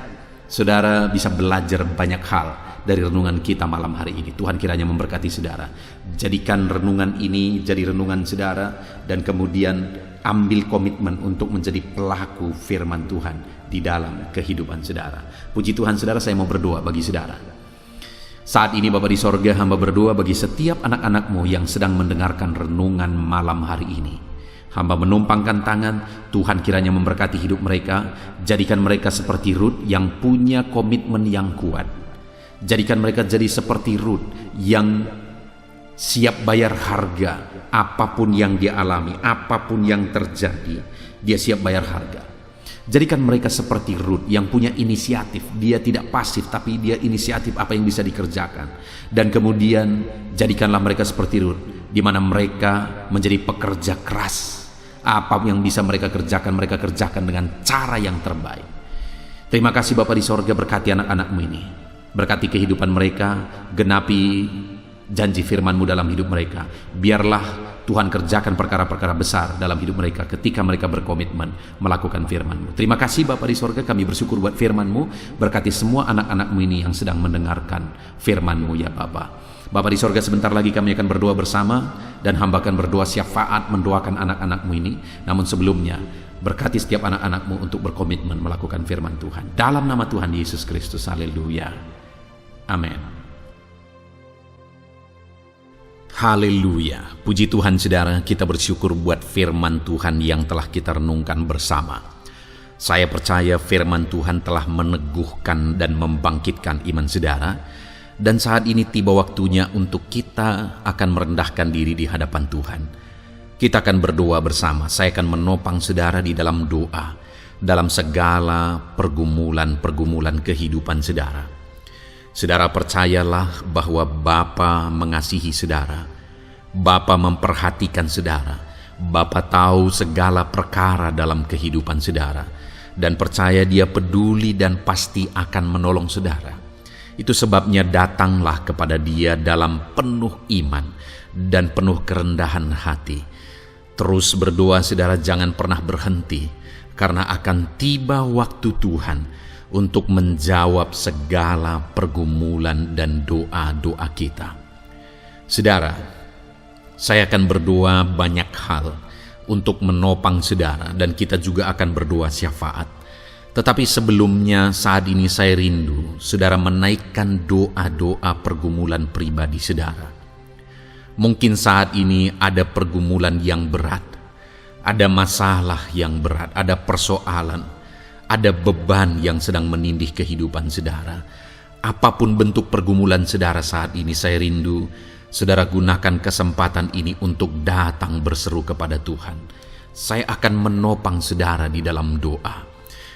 saudara bisa belajar banyak hal dari renungan kita malam hari ini. Tuhan kiranya memberkati saudara. Jadikan renungan ini jadi renungan saudara, dan kemudian ambil komitmen untuk menjadi pelaku firman Tuhan di dalam kehidupan saudara. Puji Tuhan, saudara, saya mau berdoa bagi saudara. Saat ini Bapa di sorga, hamba berdoa bagi setiap anak-anak-Mu yang sedang mendengarkan renungan malam hari ini. Hamba menumpangkan tangan, Tuhan kiranya memberkati hidup mereka, jadikan mereka seperti Rut yang punya komitmen yang kuat. Jadikan mereka jadi seperti Rut yang siap bayar harga, apapun yang dia alami, apapun yang terjadi, dia siap bayar harga. Jadikan mereka seperti Rut yang punya inisiatif. Dia tidak pasif, tapi dia inisiatif apa yang bisa dikerjakan. Dan kemudian jadikanlah mereka seperti Rut, di mana mereka menjadi pekerja keras. Apa yang bisa mereka kerjakan dengan cara yang terbaik. Terima kasih Bapa di sorga, berkati anak-anak-Mu ini. Berkati kehidupan mereka, genapi janji firman-Mu dalam hidup mereka. Biarlah Tuhan kerjakan perkara-perkara besar dalam hidup mereka ketika mereka berkomitmen melakukan firman-Mu. Terima kasih Bapa di sorga, kami bersyukur buat firman-Mu. Berkati semua anak-anak-Mu ini yang sedang mendengarkan firman-Mu ya Bapa. Bapa di sorga, sebentar lagi kami akan berdoa bersama, dan hamba akan berdoa syafaat mendoakan anak-anak-Mu ini. Namun sebelumnya, berkati setiap anak-anak-Mu untuk berkomitmen melakukan firman Tuhan. Dalam nama Tuhan Yesus Kristus, haleluya. Amin. Haleluya. Puji Tuhan saudara, kita bersyukur buat firman Tuhan yang telah kita renungkan bersama. Saya percaya firman Tuhan telah meneguhkan dan membangkitkan iman saudara. Dan saat ini tiba waktunya untuk kita akan merendahkan diri di hadapan Tuhan. Kita akan berdoa bersama. Saya akan menopang saudara di dalam doa, dalam segala pergumulan-pergumulan kehidupan saudara. Saudara percayalah bahwa Bapa mengasihi saudara. Bapa memperhatikan saudara. Bapa tahu segala perkara dalam kehidupan saudara. Dan percaya Dia peduli dan pasti akan menolong saudara. Itu sebabnya datanglah kepada Dia dalam penuh iman dan penuh kerendahan hati. Terus berdoa saudara, jangan pernah berhenti. Karena akan tiba waktu Tuhan untuk menjawab segala pergumulan dan doa-doa kita. Saudara, saya akan berdoa banyak hal untuk menopang saudara, dan kita juga akan berdoa syafaat. Tetapi sebelumnya saat ini saya rindu saudara menaikkan doa-doa pergumulan pribadi saudara. Mungkin saat ini ada pergumulan yang berat, ada masalah yang berat, ada persoalan, ada beban yang sedang menindih kehidupan saudara. Apapun bentuk pergumulan saudara saat ini, saya rindu saudara gunakan kesempatan ini untuk datang berseru kepada Tuhan. Saya akan menopang saudara di dalam doa.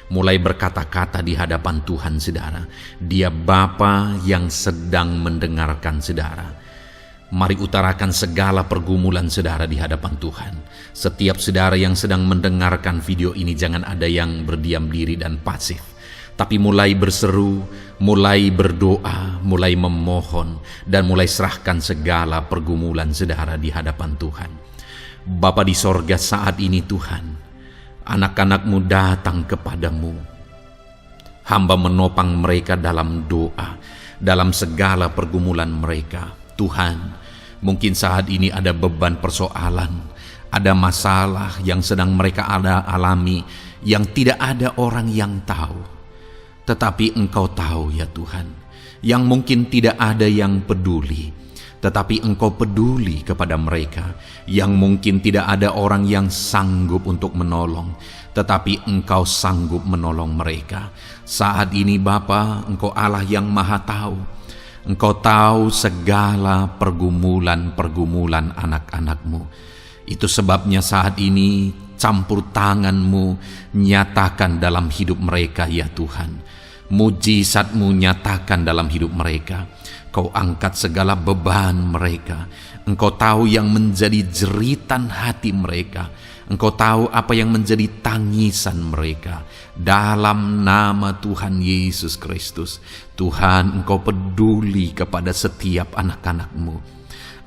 Mulai berkata-kata di hadapan Tuhan saudara. Dia Bapa yang sedang mendengarkan saudara. Mari utarakan segala pergumulan saudara di hadapan Tuhan. Setiap saudara yang sedang mendengarkan video ini, jangan ada yang berdiam diri dan pasif, tapi mulai berseru, mulai berdoa, mulai memohon, dan mulai serahkan segala pergumulan saudara di hadapan Tuhan. Bapa di sorga, saat ini Tuhan, anak-anak-Mu datang kepada-Mu. Hamba menopang mereka dalam doa, dalam segala pergumulan mereka. Tuhan, mungkin saat ini ada beban persoalan, ada masalah yang sedang mereka alami, yang tidak ada orang yang tahu. Tetapi Engkau tahu ya Tuhan, yang mungkin tidak ada yang peduli, tetapi Engkau peduli kepada mereka. Yang mungkin tidak ada orang yang sanggup untuk menolong, tetapi Engkau sanggup menolong mereka. Saat ini Bapa, Engkau Allah yang Maha Tahu. Engkau tahu segala pergumulan-pergumulan anak-anak-Mu. Itu sebabnya saat ini campur tangan-Mu nyatakan dalam hidup mereka ya Tuhan. Mujizat-Mu nyatakan dalam hidup mereka. Kau angkat segala beban mereka. Engkau tahu yang menjadi jeritan hati mereka. Engkau tahu apa yang menjadi tangisan mereka. Dalam nama Tuhan Yesus Kristus, Tuhan, Engkau peduli kepada setiap anak-anak-Mu.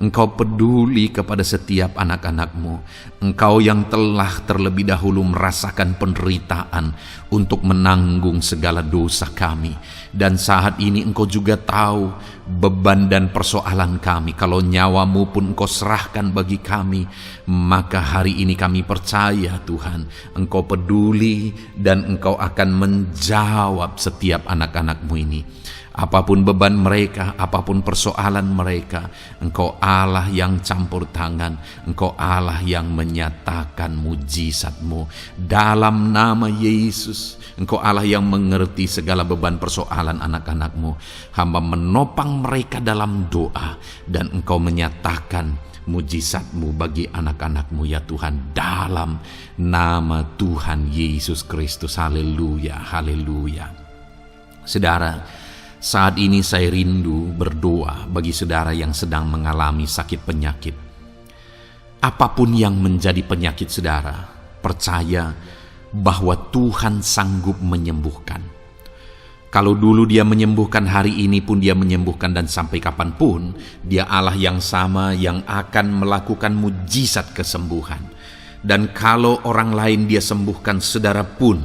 Engkau peduli kepada setiap anak-anak-Mu. Engkau yang telah terlebih dahulu merasakan penderitaan untuk menanggung segala dosa kami. Dan saat ini Engkau juga tahu beban dan persoalan kami. Kalau nyawa-Mu pun Engkau serahkan bagi kami, maka hari ini kami percaya Tuhan, Engkau peduli dan Engkau akan menjawab setiap anak-anak-Mu ini. Apapun beban mereka, apapun persoalan mereka, Engkau Allah yang campur tangan, Engkau Allah yang menyatakan mujizat-Mu. Dalam nama Yesus, Engkau Allah yang mengerti segala beban persoalan anak-anak-Mu. Hamba menopang mereka dalam doa, dan Engkau menyatakan mujizat-Mu bagi anak-anak-Mu ya Tuhan, dalam nama Tuhan Yesus Kristus. Haleluya, haleluya. Saudara, saat ini saya rindu berdoa bagi saudara yang sedang mengalami sakit penyakit. Apapun yang menjadi penyakit saudara, percaya bahwa Tuhan sanggup menyembuhkan. Kalau dulu Dia menyembuhkan, hari ini pun Dia menyembuhkan, dan sampai kapanpun Dia Allah yang sama yang akan melakukan mujizat kesembuhan. Dan kalau orang lain Dia sembuhkan, saudara pun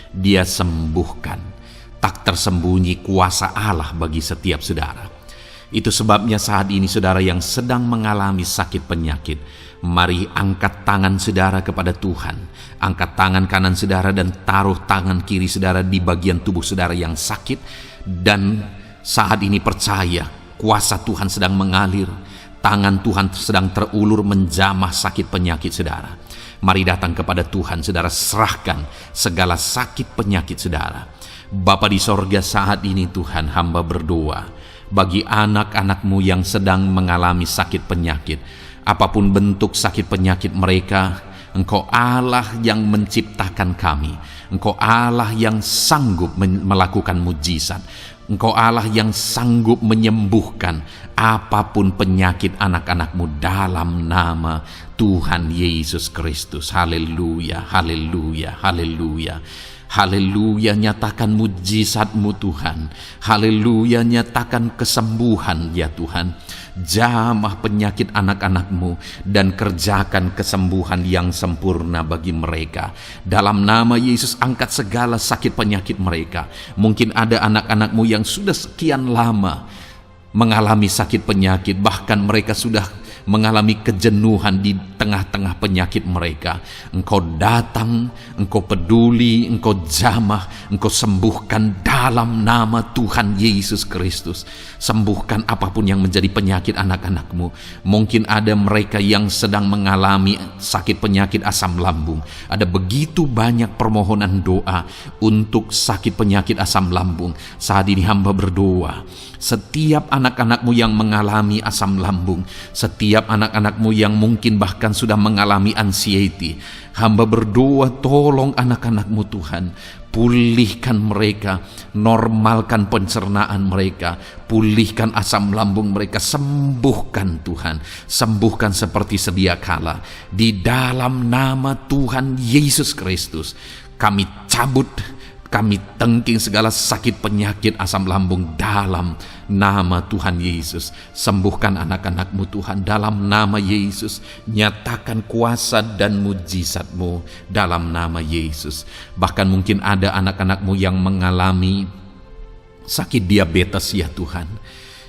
Dia sembuhkan. Tak tersembunyi kuasa Allah bagi setiap saudara. Itu sebabnya saat ini saudara yang sedang mengalami sakit penyakit, mari angkat tangan saudara kepada Tuhan. Angkat tangan kanan saudara dan taruh tangan kiri saudara di bagian tubuh saudara yang sakit. Dan saat ini percaya kuasa Tuhan sedang mengalir. Tangan Tuhan sedang terulur menjamah sakit penyakit saudara. Mari datang kepada Tuhan saudara, serahkan segala sakit penyakit saudara. Bapa di sorga, saat ini Tuhan hamba berdoa bagi anak-anak-Mu yang sedang mengalami sakit penyakit. Apapun bentuk sakit penyakit mereka, Engkau Allah yang menciptakan kami. Engkau Allah yang sanggup melakukan mujizat. Engkau Allah yang sanggup menyembuhkan apapun penyakit anak-anak-Mu dalam nama Tuhan Yesus Kristus. Haleluya, haleluya, haleluya. Haleluya, nyatakan mujizat-Mu Tuhan. Haleluya, nyatakan kesembuhan ya Tuhan. Jamah penyakit anak-anak-Mu dan kerjakan kesembuhan yang sempurna bagi mereka. Dalam nama Yesus, angkat segala sakit penyakit mereka. Mungkin ada anak-anak-Mu yang sudah sekian lama mengalami sakit penyakit, bahkan mereka sudah mengalami kejenuhan di tengah-tengah penyakit mereka. Engkau datang, Engkau peduli, Engkau jamah, Engkau sembuhkan dalam nama Tuhan Yesus Kristus. Sembuhkan apapun yang menjadi penyakit anak-anak-Mu. Mungkin ada mereka yang sedang mengalami sakit penyakit asam lambung. Ada begitu banyak permohonan doa untuk sakit penyakit asam lambung. Saat ini hamba berdoa, setiap anak-anak-Mu yang mengalami asam lambung, setiap anak-anak-Mu yang mungkin bahkan sudah mengalami anxiety, hamba berdoa, tolong anak-anak-Mu Tuhan, pulihkan mereka, normalkan pencernaan mereka, pulihkan asam lambung mereka, sembuhkan Tuhan, sembuhkan seperti sedia kala. Di dalam nama Tuhan Yesus Kristus, kami cabut, kami tengking segala sakit penyakit asam lambung dalam nama Tuhan Yesus. Sembuhkan anak-anak-Mu Tuhan dalam nama Yesus. Nyatakan kuasa dan mujizat-Mu dalam nama Yesus. Bahkan mungkin ada anak-anak-Mu yang mengalami sakit diabetes ya Tuhan,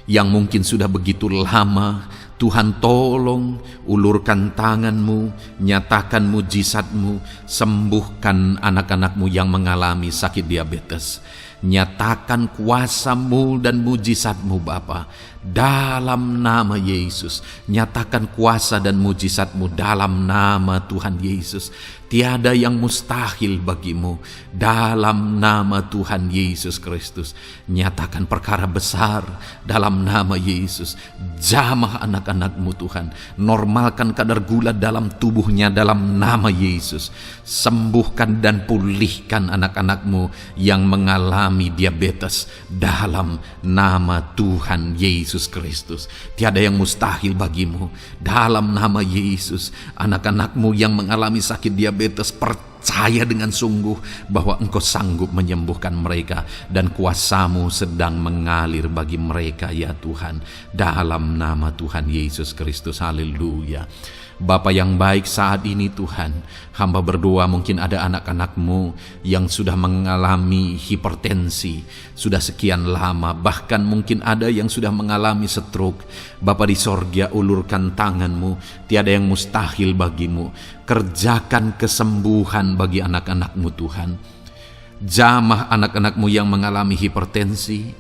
yang mungkin sudah begitu lama. Tuhan tolong ulurkan tangan-Mu, nyatakan mujizat-Mu, sembuhkan anak-anak-Mu yang mengalami sakit diabetes. Nyatakan kuasa-Mu dan mujizat-Mu Bapa dalam nama Yesus. Nyatakan kuasa dan mujizat-Mu dalam nama Tuhan Yesus. Tiada yang mustahil bagi-Mu dalam nama Tuhan Yesus Kristus. Nyatakan perkara besar dalam nama Yesus. Jamah anak-anak-Mu Tuhan. Normalkan kadar gula dalam tubuhnya dalam nama Yesus. Sembuhkan dan pulihkan anak-anak-Mu yang mengalami diabetes dalam nama Tuhan Yesus Kristus. Tiada yang mustahil bagi-Mu dalam nama Yesus. Anak-anak-Mu yang mengalami sakit diabetes, percaya dengan sungguh bahwa Engkau sanggup menyembuhkan mereka dan kuasa-Mu sedang mengalir bagi mereka ya Tuhan, dalam nama Tuhan Yesus Kristus. Haleluya. Bapa yang baik, saat ini Tuhan, hamba berdoa mungkin ada anak-anak-Mu yang sudah mengalami hipertensi, sudah sekian lama, bahkan mungkin ada yang sudah mengalami stroke. Bapa di sorga, ulurkan tangan-Mu, tiada yang mustahil bagi-Mu. Kerjakan kesembuhan bagi anak-anak-Mu Tuhan. Jamah anak-anak-Mu yang mengalami hipertensi,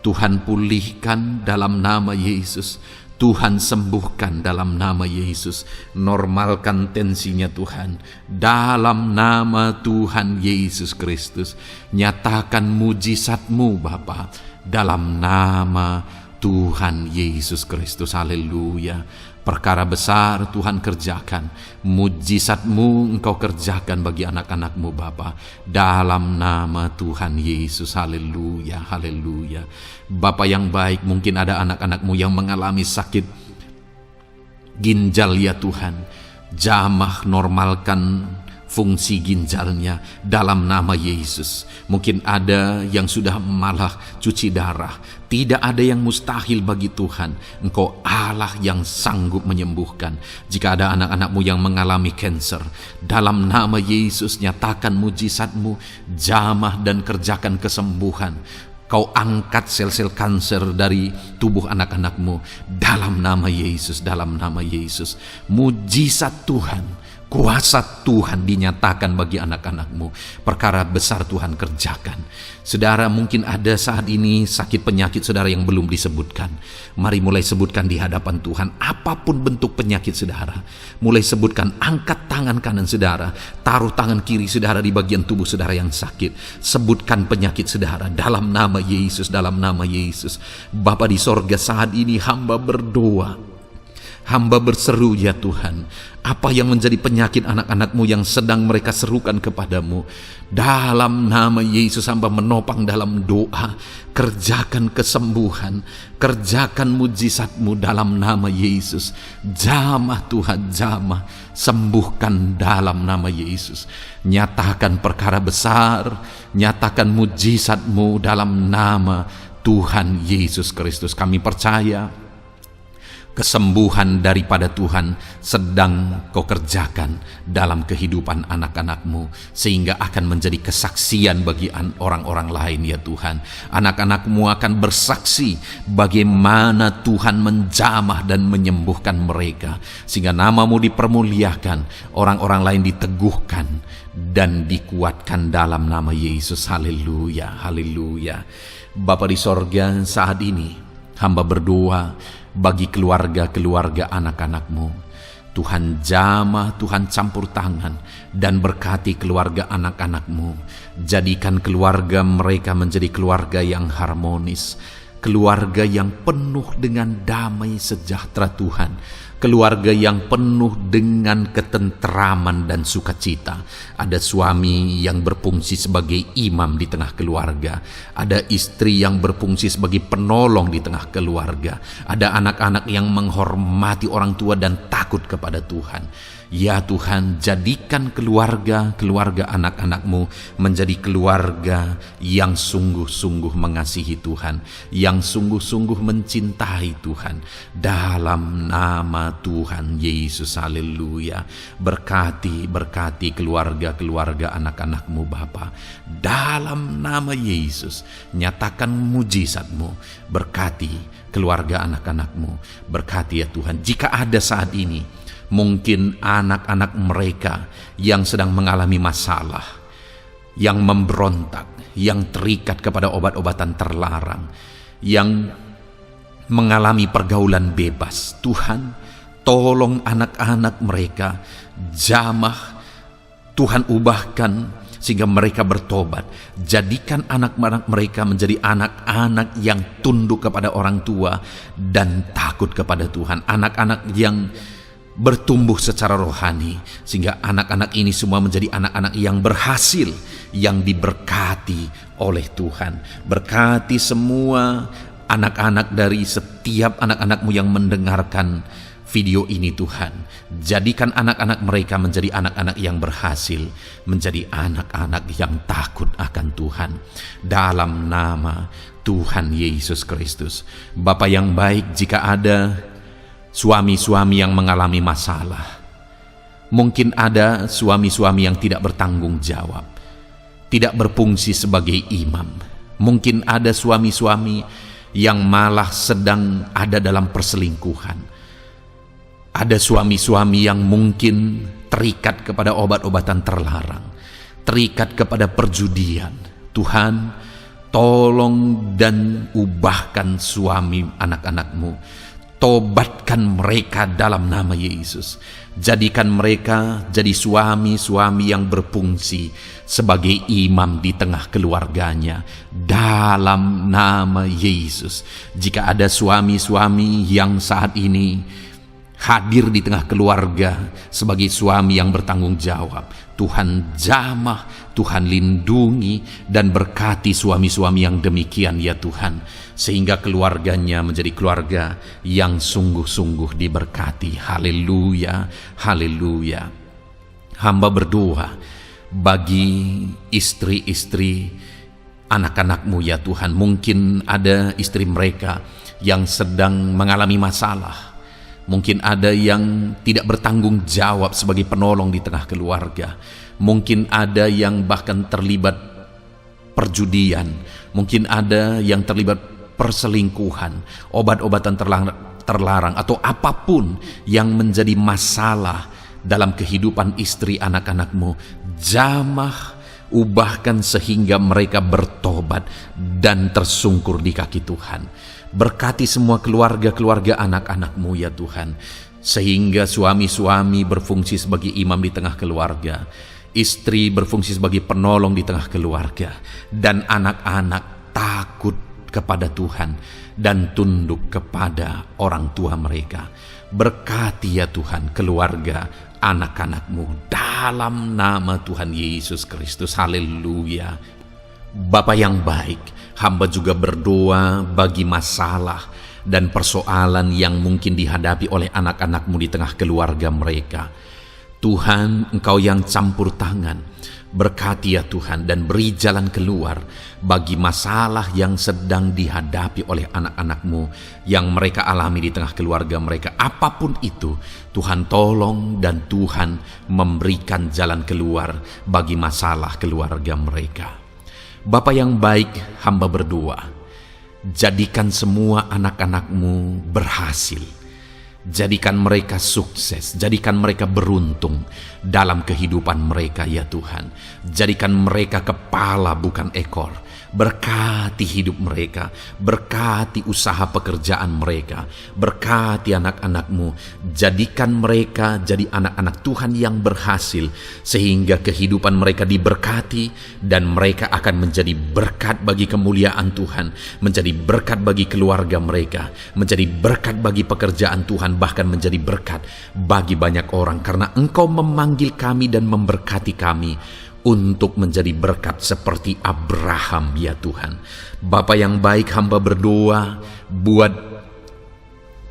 Tuhan pulihkan dalam nama Yesus. Tuhan sembuhkan dalam nama Yesus. Normalkan tensinya Tuhan dalam nama Tuhan Yesus Kristus. Nyatakan mujizat-Mu Bapa dalam nama Tuhan Yesus Kristus. Haleluya. Perkara besar Tuhan kerjakan, mujizat-Mu Engkau kerjakan bagi anak-anak-Mu Bapa, dalam nama Tuhan Yesus. Haleluya, haleluya. Bapa yang baik, mungkin ada anak-anak-Mu yang mengalami sakit ginjal ya Tuhan. Jamah, normalkan fungsi ginjalnya dalam nama Yesus. Mungkin ada yang sudah malah cuci darah. Tidak ada yang mustahil bagi Tuhan. Engkau Allah yang sanggup menyembuhkan. Jika ada anak-anak-Mu yang mengalami kanker, dalam nama Yesus nyatakan mujizat-Mu, jamah dan kerjakan kesembuhan. Kau angkat sel-sel kanker dari tubuh anak-anak-Mu dalam nama Yesus, dalam nama Yesus. Mujizat Tuhan, kuasa Tuhan dinyatakan bagi anak-anak-Mu. Perkara besar Tuhan kerjakan. Saudara, mungkin ada saat ini sakit penyakit saudara yang belum disebutkan. Mari mulai sebutkan di hadapan Tuhan. Apapun bentuk penyakit saudara, mulai sebutkan. Angkat tangan kanan saudara, taruh tangan kiri saudara di bagian tubuh saudara yang sakit. Sebutkan penyakit saudara dalam nama Yesus, dalam nama Yesus. Bapa di sorga, saat ini hamba berdoa, hamba berseru ya Tuhan, apa yang menjadi penyakit anak-anak-Mu yang sedang mereka serukan kepadamu, dalam nama Yesus hamba menopang dalam doa. Kerjakan kesembuhan, kerjakan mujizat-Mu dalam nama Yesus. Jamah Tuhan, jamah, sembuhkan dalam nama Yesus. Nyatakan perkara besar, nyatakan mujizat-Mu dalam nama Tuhan Yesus Kristus. Kami percaya kesembuhan daripada Tuhan sedang Kau kerjakan dalam kehidupan anak-anak-Mu, sehingga akan menjadi kesaksian bagi orang-orang lain ya Tuhan. Anak-anak-Mu akan bersaksi bagaimana Tuhan menjamah dan menyembuhkan mereka, sehingga nama-Mu dipermuliakan, orang-orang lain diteguhkan dan dikuatkan dalam nama Yesus. Haleluya, haleluya. Bapa di sorga, saat ini hamba berdoa bagi keluarga-keluarga anak-anak-Mu. Tuhan jamah, Tuhan campur tangan dan berkati keluarga anak-anak-Mu. Jadikan keluarga mereka menjadi keluarga yang harmonis, keluarga yang penuh dengan damai sejahtera Tuhan, keluarga yang penuh dengan ketenteraman dan sukacita. Ada suami yang berfungsi sebagai imam di tengah keluarga, ada istri yang berfungsi sebagai penolong di tengah keluarga, ada anak-anak yang menghormati orang tua dan takut kepada Tuhan. Ya Tuhan, jadikan keluarga anak-anak-Mu menjadi keluarga yang sungguh-sungguh mengasihi Tuhan, yang sungguh-sungguh mencintai Tuhan, dalam nama Tuhan Yesus. Haleluya. Berkati keluarga anak-anak-Mu Bapa, dalam nama Yesus. Nyatakan mujizat-Mu, berkati keluarga anak-anak-Mu, berkati ya Tuhan. Jika ada saat ini mungkin anak-anak mereka yang sedang mengalami masalah, yang memberontak, yang terikat kepada obat-obatan terlarang, yang mengalami pergaulan bebas, Tuhan tolong anak-anak mereka, jamah Tuhan, ubahkan sehingga mereka bertobat. Jadikan anak-anak mereka menjadi anak-anak yang tunduk kepada orang tua dan takut kepada Tuhan, anak-anak yang bertumbuh secara rohani, sehingga anak-anak ini semua menjadi anak-anak yang berhasil, yang diberkati oleh Tuhan. Berkati semua anak-anak dari setiap anak-anak-Mu yang mendengarkan video ini Tuhan. Jadikan anak-anak mereka menjadi anak-anak yang berhasil, menjadi anak-anak yang takut akan Tuhan, dalam nama Tuhan Yesus Kristus. Bapa yang baik, jika ada suami-suami yang mengalami masalah, mungkin ada suami-suami yang tidak bertanggung jawab, tidak berfungsi sebagai imam, mungkin ada suami-suami yang malah sedang ada dalam perselingkuhan, ada suami-suami yang mungkin terikat kepada obat-obatan terlarang, terikat kepada perjudian. Tuhan, tolong dan ubahkan suami anak-anak-Mu. Tobatkan mereka dalam nama Yesus. Jadikan mereka jadi suami-suami yang berfungsi sebagai imam di tengah keluarganya dalam nama Yesus. Jika ada suami-suami yang saat ini hadir di tengah keluarga sebagai suami yang bertanggung jawab, Tuhan jamah, Tuhan lindungi dan berkati suami-suami yang demikian ya Tuhan, sehingga keluarganya menjadi keluarga yang sungguh-sungguh diberkati. Haleluya, haleluya. Hamba berdoa bagi istri-istri anak-anak-Mu ya Tuhan. Mungkin ada istri mereka yang sedang mengalami masalah. Mungkin ada yang tidak bertanggung jawab sebagai penolong di tengah keluarga. Mungkin ada yang bahkan terlibat perjudian. Mungkin ada yang terlibat perselingkuhan, obat-obatan terlarang, atau apapun yang menjadi masalah dalam kehidupan istri anak-anak-Mu. Jamah, ubahkan sehingga mereka bertobat dan tersungkur di kaki Tuhan. Berkati semua keluarga-keluarga anak-anak-Mu ya Tuhan, sehingga suami-suami berfungsi sebagai imam di tengah keluarga, istri berfungsi sebagai penolong di tengah keluarga, dan anak-anak takut kepada Tuhan dan tunduk kepada orang tua mereka. Berkati ya Tuhan keluarga anak-anak-Mu dalam nama Tuhan Yesus Kristus. Haleluya. Bapa yang baik, hamba juga berdoa bagi masalah dan persoalan yang mungkin dihadapi oleh anak-anak-Mu di tengah keluarga mereka. Tuhan, Engkau yang campur tangan, berkati ya Tuhan dan beri jalan keluar bagi masalah yang sedang dihadapi oleh anak-anak-Mu yang mereka alami di tengah keluarga mereka. Apapun itu, Tuhan tolong dan Tuhan memberikan jalan keluar bagi masalah keluarga mereka. Bapa yang baik, hamba berdoa, jadikan semua anak-anak-Mu berhasil. Jadikan mereka sukses, jadikan mereka beruntung dalam kehidupan mereka ya Tuhan. Jadikan mereka kepala bukan ekor. Berkati hidup mereka, berkati usaha pekerjaan mereka, berkati anak-anak-Mu. Jadikan mereka jadi anak-anak Tuhan yang berhasil, sehingga kehidupan mereka diberkati dan mereka akan menjadi berkat bagi kemuliaan Tuhan, menjadi berkat bagi keluarga mereka, menjadi berkat bagi pekerjaan Tuhan, bahkan menjadi berkat bagi banyak orang, karena Engkau memanggil kami dan memberkati kami untuk menjadi berkat seperti Abraham ya Tuhan. Bapa yang baik, hamba berdoa buat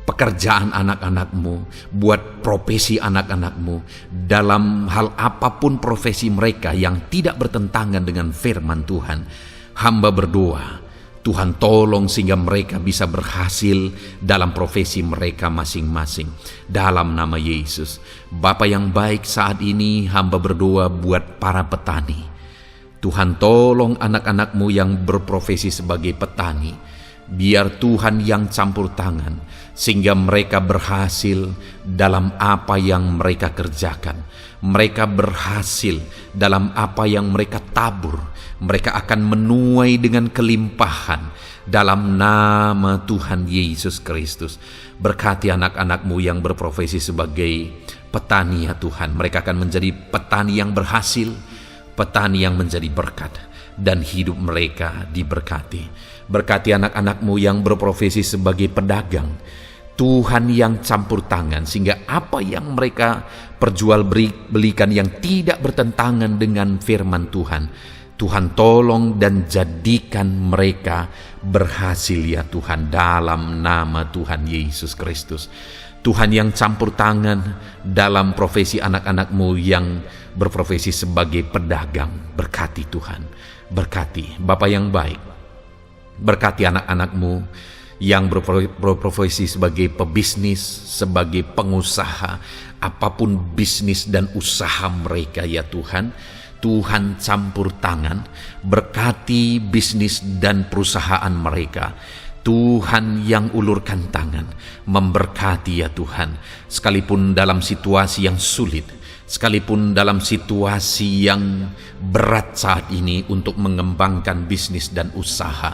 pekerjaan anak-anak-Mu, buat profesi anak-anak-Mu, dalam hal apapun profesi mereka yang tidak bertentangan dengan firman Tuhan. Hamba berdoa Tuhan tolong sehingga mereka bisa berhasil dalam profesi mereka masing-masing dalam nama Yesus. Bapa yang baik, saat ini hamba berdoa buat para petani. Tuhan tolong anak-anak-Mu yang berprofesi sebagai petani. Biar Tuhan yang campur tangan sehingga mereka berhasil dalam apa yang mereka kerjakan. Mereka berhasil dalam apa yang mereka tabur. Mereka akan menuai dengan kelimpahan dalam nama Tuhan Yesus Kristus. Berkati anak-anak-Mu yang berprofesi sebagai petani ya Tuhan. Mereka akan menjadi petani yang berhasil, petani yang menjadi berkat, dan hidup mereka diberkati. Berkati anak-anak-Mu yang berprofesi sebagai pedagang. Tuhan yang campur tangan sehingga apa yang mereka perjualbelikan yang tidak bertentangan dengan firman Tuhan, Tuhan tolong dan jadikan mereka berhasil ya Tuhan dalam nama Tuhan Yesus Kristus. Tuhan yang campur tangan dalam profesi anak-anak-Mu yang berprofesi sebagai pedagang. Berkati Tuhan, berkati Bapa yang baik. Berkati anak-anak-Mu yang berprofesi sebagai pebisnis, sebagai pengusaha, apapun bisnis dan usaha mereka ya Tuhan. Tuhan campur tangan, berkati bisnis dan perusahaan mereka. Tuhan yang ulurkan tangan, memberkati ya Tuhan. Sekalipun dalam situasi yang sulit, Sekalipun dalam situasi yang berat saat ini untuk mengembangkan bisnis dan usaha,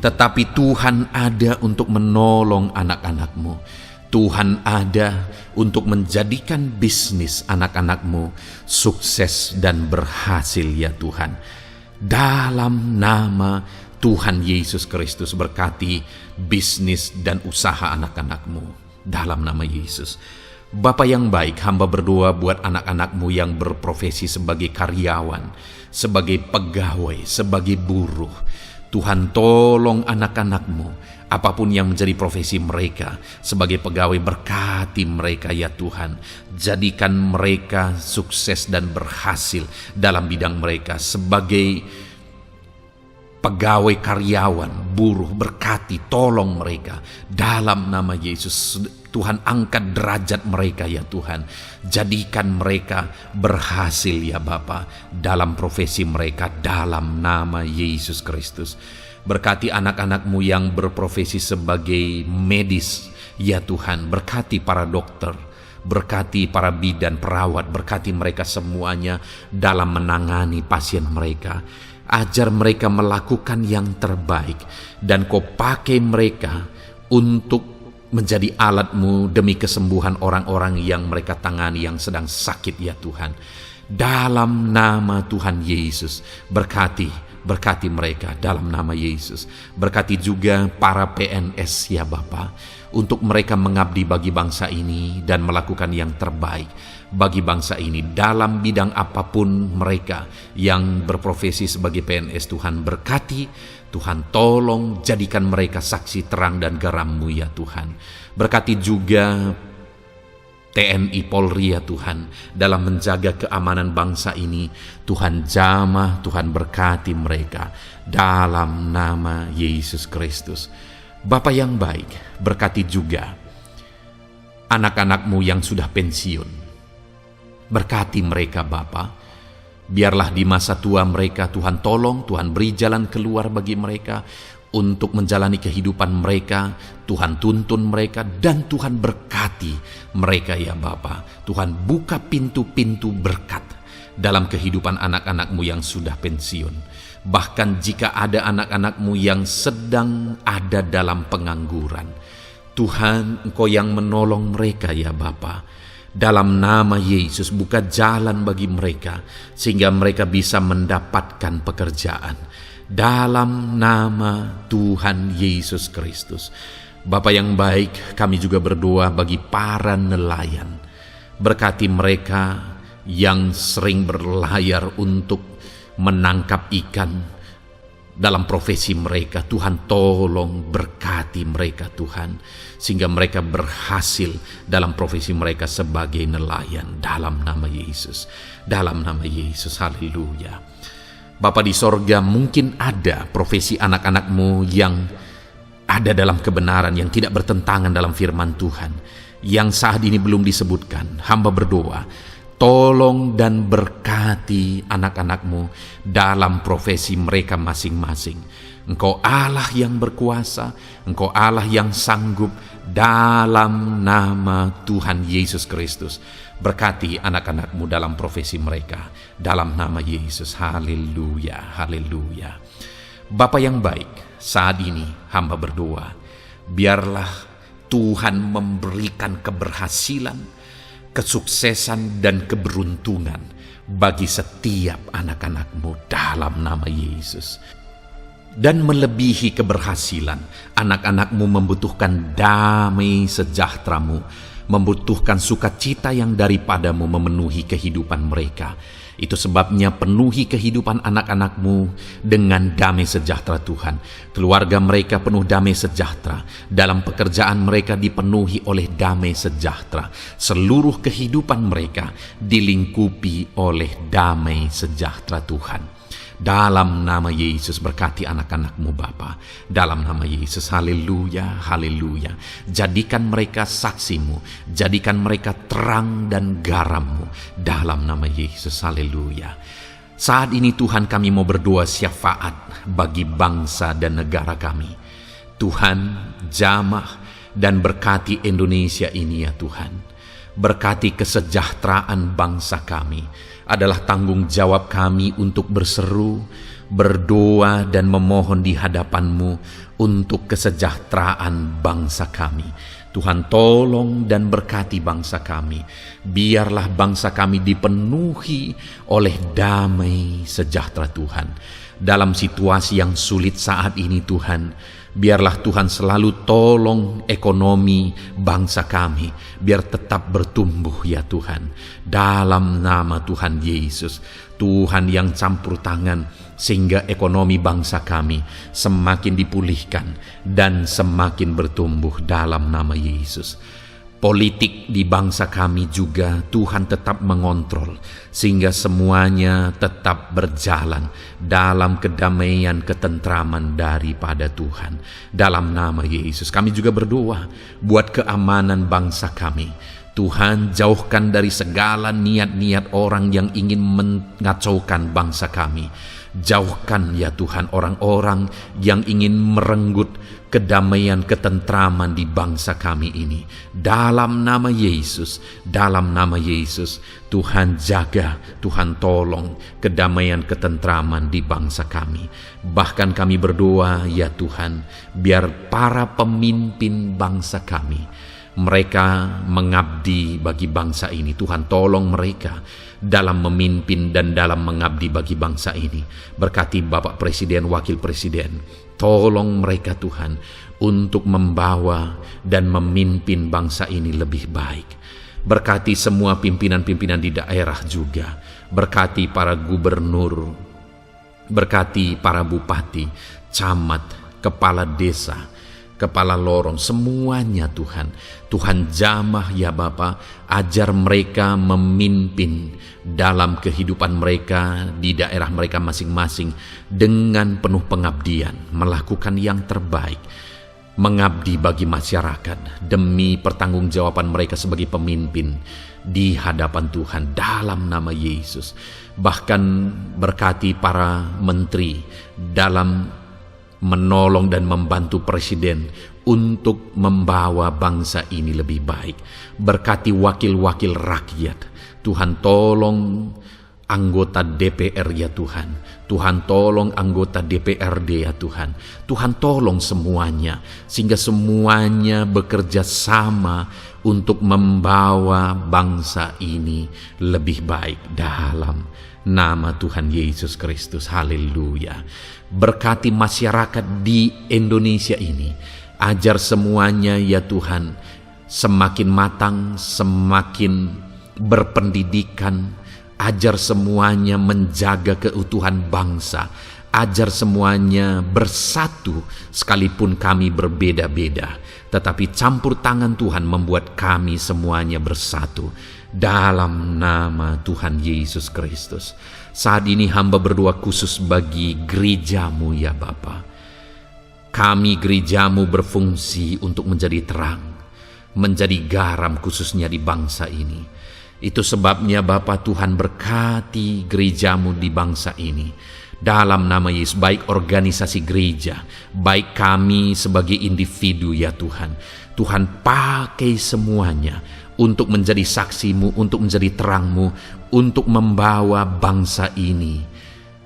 tetapi Tuhan ada untuk menolong anak-anak-Mu. Tuhan ada untuk menjadikan bisnis anak-anak-Mu sukses dan berhasil ya Tuhan. Dalam nama Tuhan Yesus Kristus, berkati bisnis dan usaha anak-anak-Mu. Dalam nama Yesus. Bapa yang baik, hamba berdoa buat anak-anak-Mu yang berprofesi sebagai karyawan, sebagai pegawai, sebagai buruh. Tuhan tolong anak-anak-Mu, apapun yang menjadi profesi mereka, sebagai pegawai berkati mereka ya Tuhan. Jadikan mereka sukses dan berhasil dalam bidang mereka. Sebagai pegawai karyawan, buruh, berkati, tolong mereka. Dalam nama Yesus, Tuhan angkat derajat mereka ya Tuhan. Jadikan mereka berhasil ya Bapa dalam profesi mereka dalam nama Yesus Kristus. Berkati anak-anak-Mu yang berprofesi sebagai medis ya Tuhan. Berkati para dokter, berkati para bidan, perawat, berkati mereka semuanya dalam menangani pasien mereka. Ajar mereka melakukan yang terbaik dan Kau pakai mereka untuk menjadi alat-Mu demi kesembuhan orang-orang yang mereka tangani yang sedang sakit ya Tuhan. Dalam nama Tuhan Yesus, berkati mereka dalam nama Yesus. Berkati juga para PNS ya Bapa, untuk mereka mengabdi bagi bangsa ini dan melakukan yang terbaik bagi bangsa ini dalam bidang apapun mereka yang berprofesi sebagai PNS. Tuhan berkati, Tuhan tolong jadikan mereka saksi terang dan garam-Mu ya Tuhan. Berkati juga TNI Polri ya Tuhan dalam menjaga keamanan bangsa ini. Tuhan jamah, Tuhan berkati mereka dalam nama Yesus Kristus. Bapa yang baik, berkati juga anak-anak-Mu yang sudah pensiun. Berkati mereka Bapa. Biarlah di masa tua mereka Tuhan tolong, Tuhan beri jalan keluar bagi mereka untuk menjalani kehidupan mereka. Tuhan tuntun mereka dan Tuhan berkati mereka ya Bapa. Tuhan buka pintu-pintu berkat dalam kehidupan anak-anak-Mu yang sudah pensiun. Bahkan jika ada anak-anak-Mu yang sedang ada dalam pengangguran, Tuhan Engkau yang menolong mereka ya Bapa. Dalam nama Yesus, buka jalan bagi mereka sehingga mereka bisa mendapatkan pekerjaan. Dalam nama Tuhan Yesus Kristus. Bapa yang baik, kami juga berdoa bagi para nelayan. Berkati mereka yang sering berlayar untuk menangkap ikan dalam profesi mereka. Tuhan tolong berkati mereka Tuhan, sehingga mereka berhasil dalam profesi mereka sebagai nelayan dalam nama Yesus. Dalam nama Yesus, haleluya. Bapa di sorga, mungkin ada profesi anak-anak-Mu yang ada dalam kebenaran, yang tidak bertentangan dalam firman Tuhan, yang saat ini belum disebutkan. Hamba berdoa, tolong dan berkati anak-anak-Mu dalam profesi mereka masing-masing. Engkau Allah yang berkuasa, Engkau Allah yang sanggup, dalam nama Tuhan Yesus Kristus. Berkati anak-anak-Mu dalam profesi mereka, dalam nama Yesus. Haleluya, haleluya. Bapa yang baik, saat ini hamba berdoa, biarlah Tuhan memberikan keberhasilan, kesuksesan dan keberuntungan bagi setiap anak-anak-Mu dalam nama Yesus. Dan melebihi keberhasilan, anak-anak-Mu membutuhkan damai sejahtera-Mu, membutuhkan sukacita yang daripada-Mu memenuhi kehidupan mereka. Itu sebabnya penuhi kehidupan anak-anak-Mu dengan damai sejahtera Tuhan. Keluarga mereka penuh damai sejahtera. Dalam pekerjaan mereka dipenuhi oleh damai sejahtera. Seluruh kehidupan mereka dilingkupi oleh damai sejahtera Tuhan. Dalam nama Yesus, berkati anak-anak-Mu Bapa. Dalam nama Yesus, haleluya, haleluya. Jadikan mereka saksi-Mu, jadikan mereka terang dan garam-Mu. Dalam nama Yesus, haleluya. Saat ini Tuhan, kami mau berdoa syafaat bagi bangsa dan negara kami. Tuhan, jamah dan berkati Indonesia ini ya Tuhan. Berkati kesejahteraan bangsa kami. Adalah tanggung jawab kami untuk berseru, berdoa dan memohon di hadapan-Mu untuk kesejahteraan bangsa kami. Tuhan, tolong dan berkati bangsa kami. Biarlah bangsa kami dipenuhi oleh damai sejahtera Tuhan. Dalam situasi yang sulit saat ini Tuhan, biarlah Tuhan selalu tolong ekonomi bangsa kami, biar tetap bertumbuh ya Tuhan. Dalam nama Tuhan Yesus, Tuhan yang campur tangan, sehingga ekonomi bangsa kami semakin dipulihkan dan semakin bertumbuh dalam nama Yesus. Politik di bangsa kami juga Tuhan tetap mengontrol, sehingga semuanya tetap berjalan dalam kedamaian ketentraman daripada Tuhan. Dalam nama Yesus kami juga berdoa buat keamanan bangsa kami. Tuhan, jauhkan dari segala niat-niat orang yang ingin mengacaukan bangsa kami. Jauhkan ya Tuhan orang-orang yang ingin merenggut kedamaian ketentraman di bangsa kami ini. Dalam nama Yesus, dalam nama Yesus, Tuhan jaga, Tuhan tolong kedamaian ketentraman di bangsa kami. Bahkan kami berdoa ya Tuhan, biar para pemimpin bangsa kami, mereka mengabdi bagi bangsa ini. Tuhan tolong mereka dalam memimpin dan dalam mengabdi bagi bangsa ini. Berkati Bapak Presiden, Wakil Presiden, tolong mereka Tuhan untuk membawa dan memimpin bangsa ini lebih baik. Berkati semua pimpinan-pimpinan di daerah juga. Berkati para gubernur, berkati para bupati, camat, kepala desa, kepala lorong, semuanya Tuhan. Tuhan jamah ya Bapa, ajar mereka memimpin dalam kehidupan mereka di daerah mereka masing-masing dengan penuh pengabdian, melakukan yang terbaik, mengabdi bagi masyarakat demi pertanggungjawaban mereka sebagai pemimpin di hadapan Tuhan dalam nama Yesus. Bahkan berkati para menteri dalam menolong dan membantu presiden untuk membawa bangsa ini lebih baik. Berkati wakil-wakil rakyat. Tuhan tolong anggota DPR ya Tuhan. Tuhan tolong anggota DPRD ya Tuhan. Tuhan tolong semuanya, sehingga semuanya bekerja sama untuk membawa bangsa ini lebih baik dalam nama Tuhan Yesus Kristus. Haleluya. Berkati masyarakat di Indonesia ini. Ajar semuanya ya Tuhan semakin matang, semakin berpendidikan. Ajar semuanya menjaga keutuhan bangsa. Ajar semuanya bersatu sekalipun kami berbeda-beda. Tetapi campur tangan Tuhan membuat kami semuanya bersatu. Dalam nama Tuhan Yesus Kristus. Saat ini hamba berdoa khusus bagi gerejamu ya Bapa. Kami gerejamu berfungsi untuk menjadi terang, menjadi garam khususnya di bangsa ini. Itu sebabnya Bapa, Tuhan berkati gerejamu di bangsa ini. Dalam nama Yesus, baik organisasi gereja, baik kami sebagai individu ya Tuhan. Tuhan pakai semuanya untuk menjadi saksimu, untuk menjadi terangmu, untuk membawa bangsa ini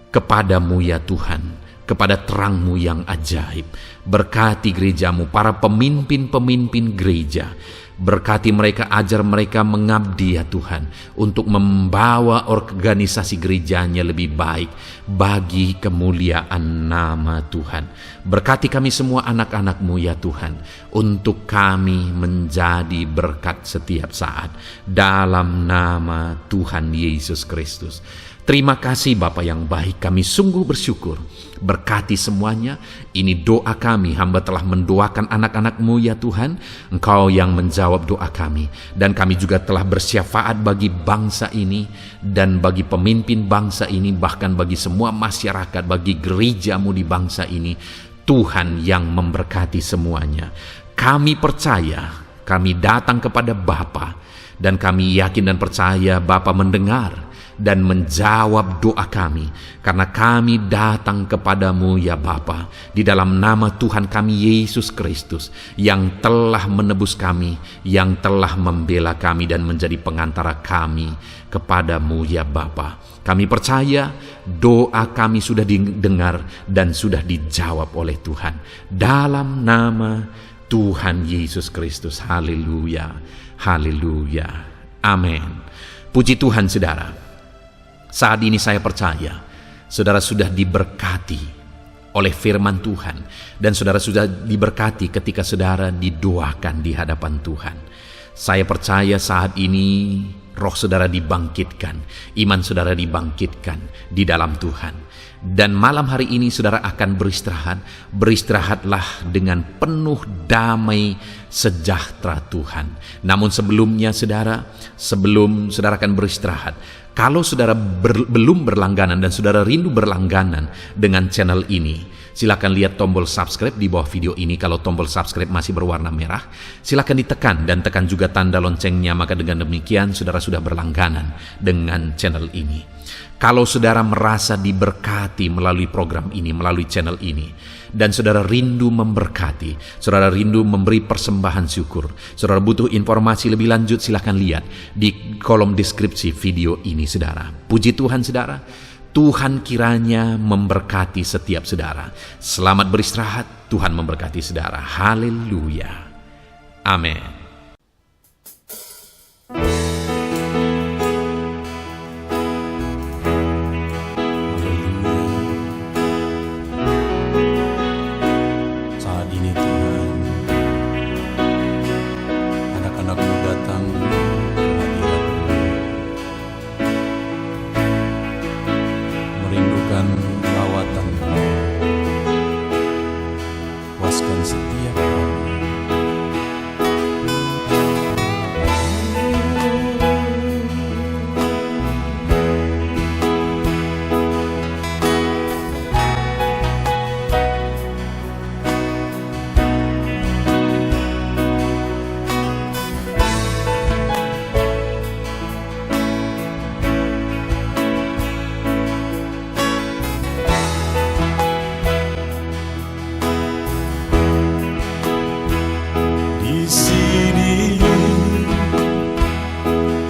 kepadamu ya Tuhan, kepada terangmu yang ajaib. Berkati gerejamu, para pemimpin-pemimpin gereja. Berkati mereka, ajar mereka mengabdi ya Tuhan, untuk membawa organisasi gerejanya lebih baik bagi kemuliaan nama Tuhan. Berkati kami semua anak-anak-Mu ya Tuhan, untuk kami menjadi berkat setiap saat dalam nama Tuhan Yesus Kristus. Terima kasih Bapa yang baik, kami sungguh bersyukur. Berkati semuanya. Ini doa kami, hamba telah mendoakan anak-anak-Mu ya Tuhan. Engkau yang menjawab doa kami. Dan kami juga telah bersyafaat bagi bangsa ini, dan bagi pemimpin bangsa ini, bahkan bagi semua masyarakat, bagi gereja-Mu di bangsa ini. Tuhan yang memberkati semuanya. Kami percaya, kami datang kepada Bapa, dan kami yakin dan percaya Bapa mendengar. dan menjawab doa kami, karena kami datang kepadamu ya Bapa, di dalam nama Tuhan kami Yesus Kristus, yang telah menebus kami, yang telah membela kami dan menjadi pengantara kami kepadamu ya Bapa. Kami percaya doa kami sudah didengar dan sudah dijawab oleh Tuhan. Dalam nama Tuhan Yesus Kristus. Haleluya. Haleluya. Amin. Puji Tuhan saudara. Saat ini saya percaya saudara sudah diberkati oleh firman Tuhan, dan saudara sudah diberkati ketika saudara didoakan di hadapan Tuhan. Saya percaya saat ini roh saudara dibangkitkan, iman saudara dibangkitkan di dalam Tuhan. Dan malam hari ini saudara akan beristirahat. Beristirahatlah dengan penuh damai sejahtera Tuhan. Namun sebelumnya saudara, sebelum saudara akan beristirahat, kalau saudara belum berlangganan dan saudara rindu berlangganan dengan channel ini, silakan lihat tombol subscribe di bawah video ini. Kalau tombol subscribe masih berwarna merah, silakan ditekan dan tekan juga tanda loncengnya. Maka dengan demikian saudara sudah berlangganan dengan channel ini. Kalau saudara merasa diberkati melalui program ini, melalui channel ini, dan saudara rindu memberkati, saudara rindu memberi persembahan syukur, saudara butuh informasi lebih lanjut, silakan lihat di kolom deskripsi video ini saudara. Puji Tuhan saudara, Tuhan kiranya memberkati setiap saudara. Selamat beristirahat, Tuhan memberkati saudara. Haleluya. Amin. Setiap hari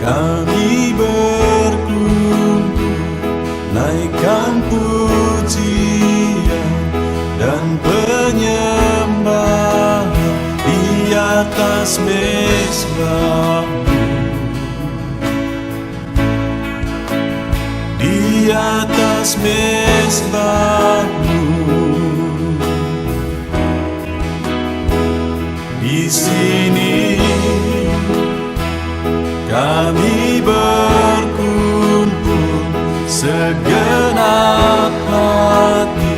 kami berkumpul, naikkan pujian dan penyembahan di atas mezbah-Mu, di atas mezbah-Mu. Di sini kami berkumpul, segenap hati,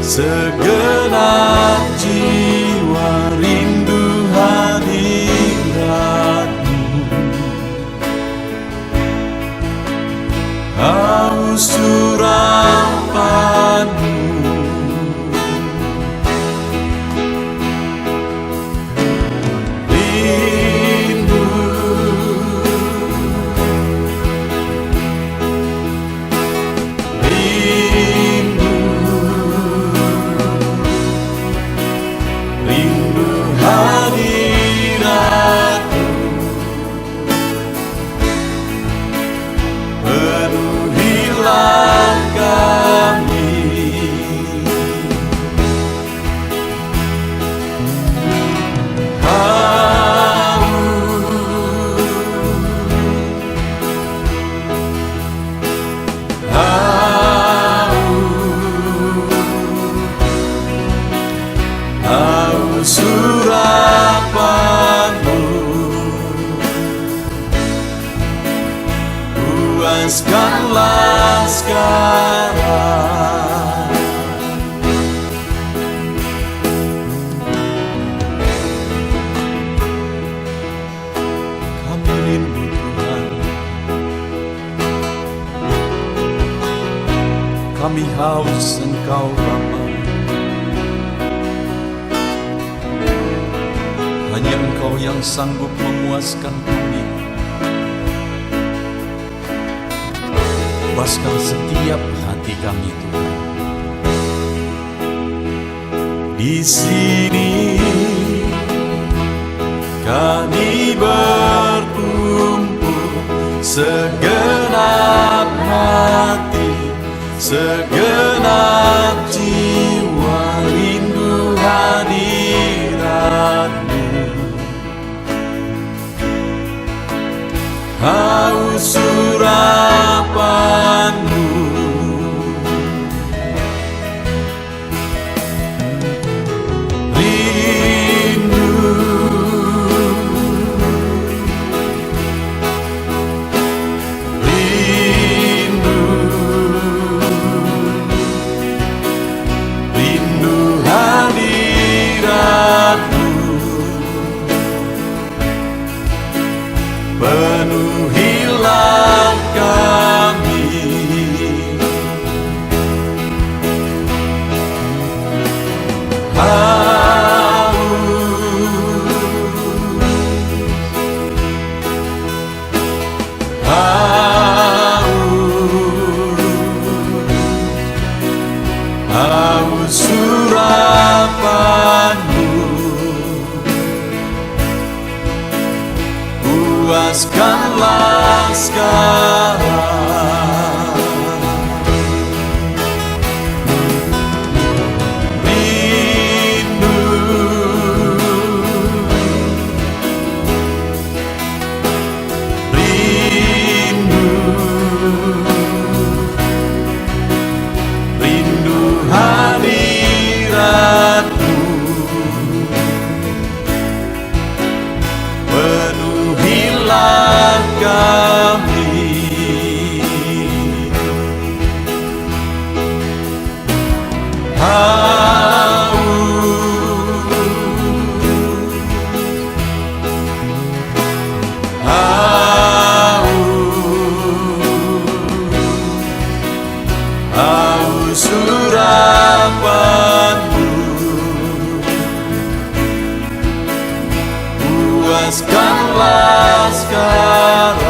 segenap jiwa, rindu hadirat-Mu. Haus urapan-Mu, surapan-Mu, puaskanlah sekarang. Kami rindu Tuhan, kami haus Engkau Bapa. Hanya Engkau yang sanggup memuaskan kami. bebaskan setiap hati kami Tuhan. Di sini kami berkumpul, segenap hati, segenap jiwa, rindu hadirat-Mu, haus urapan-Mu. Penuhilah kami, haus urapan-Mu, puaskanlah sekarang. Rindu, rindu, rindu hadirat-Mu, penuhilah kami. Haus urapan-Mu, puaskanlah sekarang.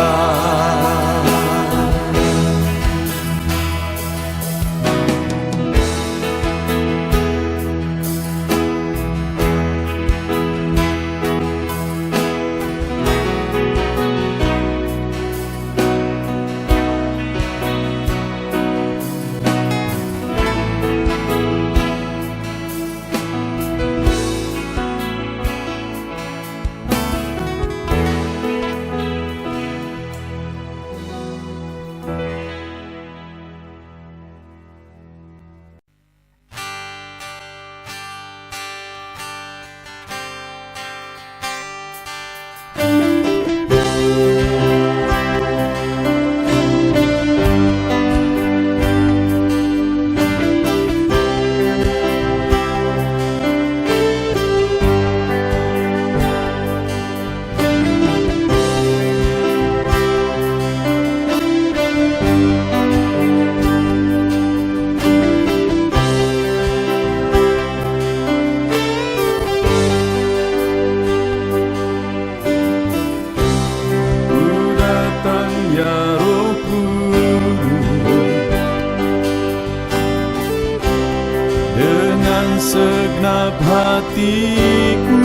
Segenap hatiku,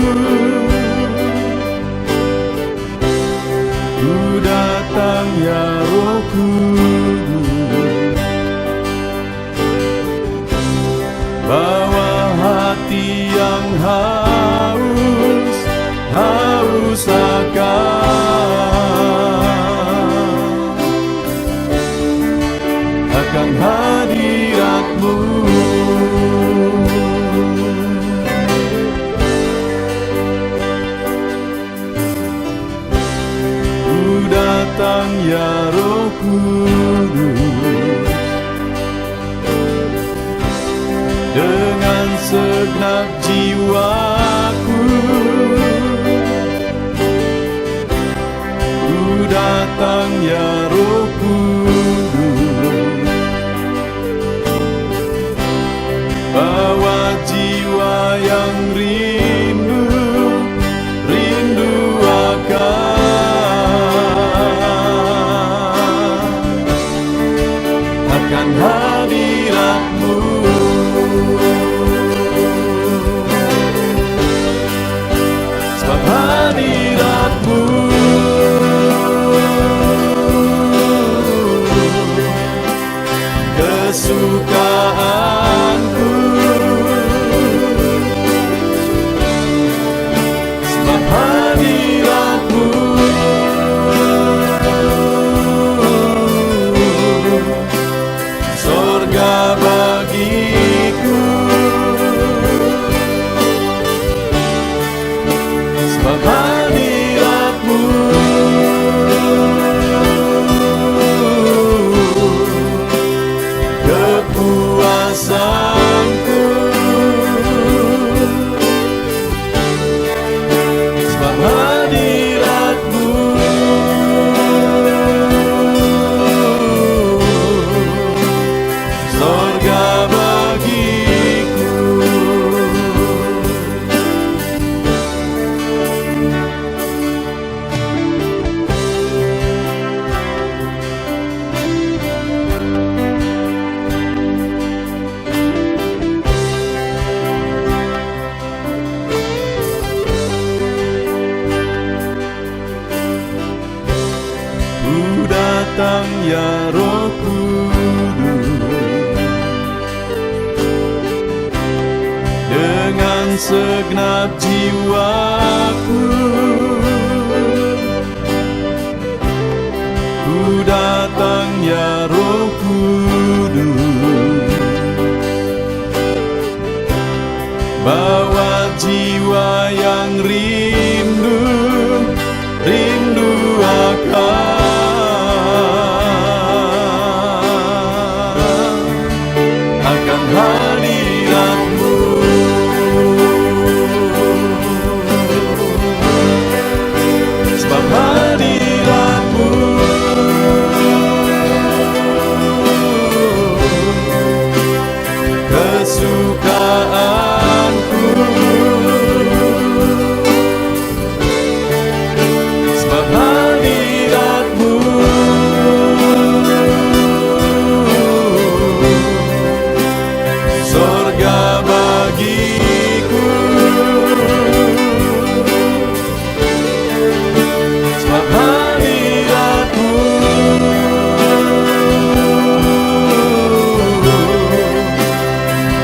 ku datang ya Roh Kudus, bawa hati yang haus, haus akan hadirat-Mu. Datang ya Roh Kudus, dengan segenap jiwaku, ku datang ya Roh Kudus, bawa jiwa yang rindu, rindu akan datang ya Roh Kudus, dengan segenap jiwaku ku datang ya Roh Kudus, bawa jiwa yang rindu akan hadirat-Mu. Sebab hadirat-Mu kesukaanku, sebab hadirat-Mu sorga bagiku, sebab hadirat-Mu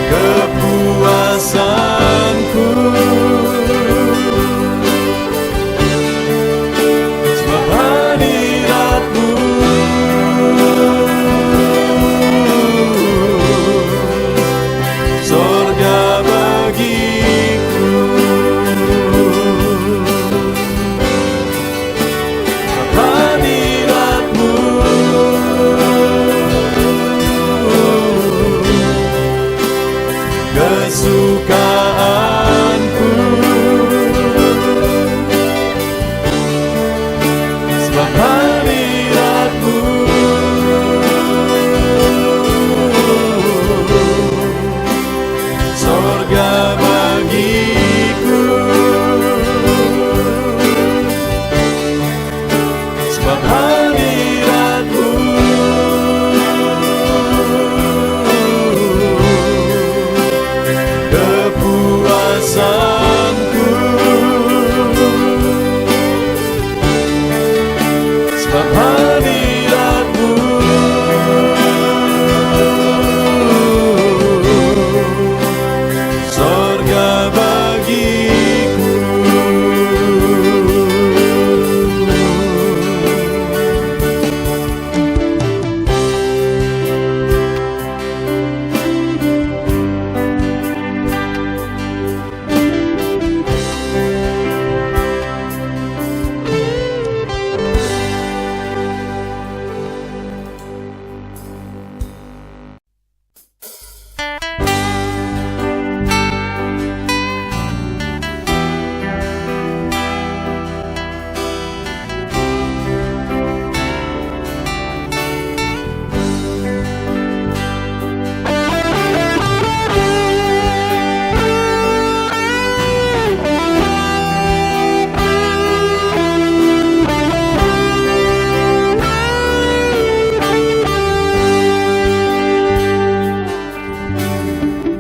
kepuasanku, sebab hadirat-Mu sorga bagiku, sebab hadirat-Mu kesukaanku, sebab hadirat-Mu sorga bagiku, sebab hadirat-Mu kepuasanku, sebab hadirat-Mu sorga bagiku.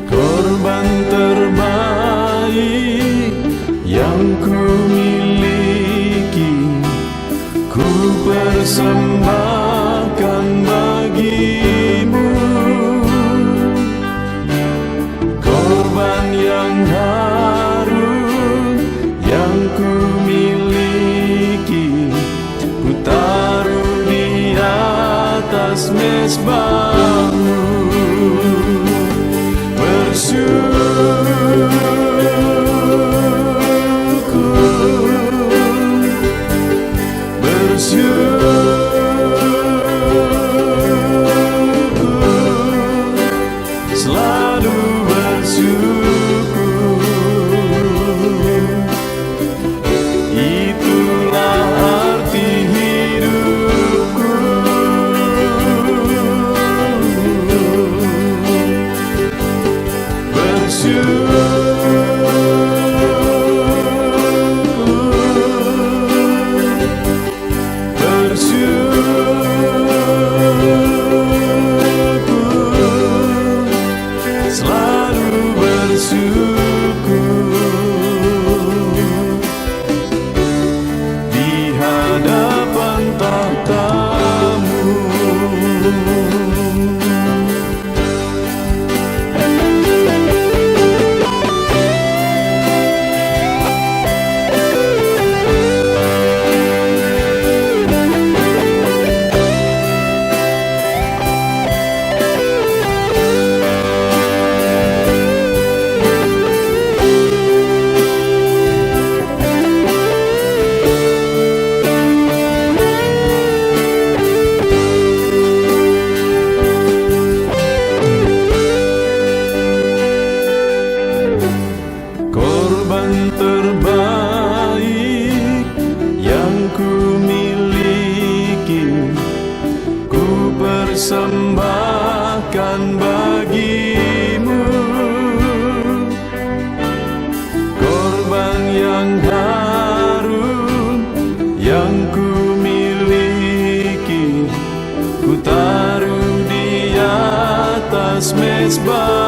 Korban terbaik yang ku miliki, ku persembahkan bagi-Mu. Korban yang harum yang ku miliki, ku taruh di atas mezbah-Mu. Selalu bersyukur, itulah arti hidupku. Bersyukur, atas mezbah.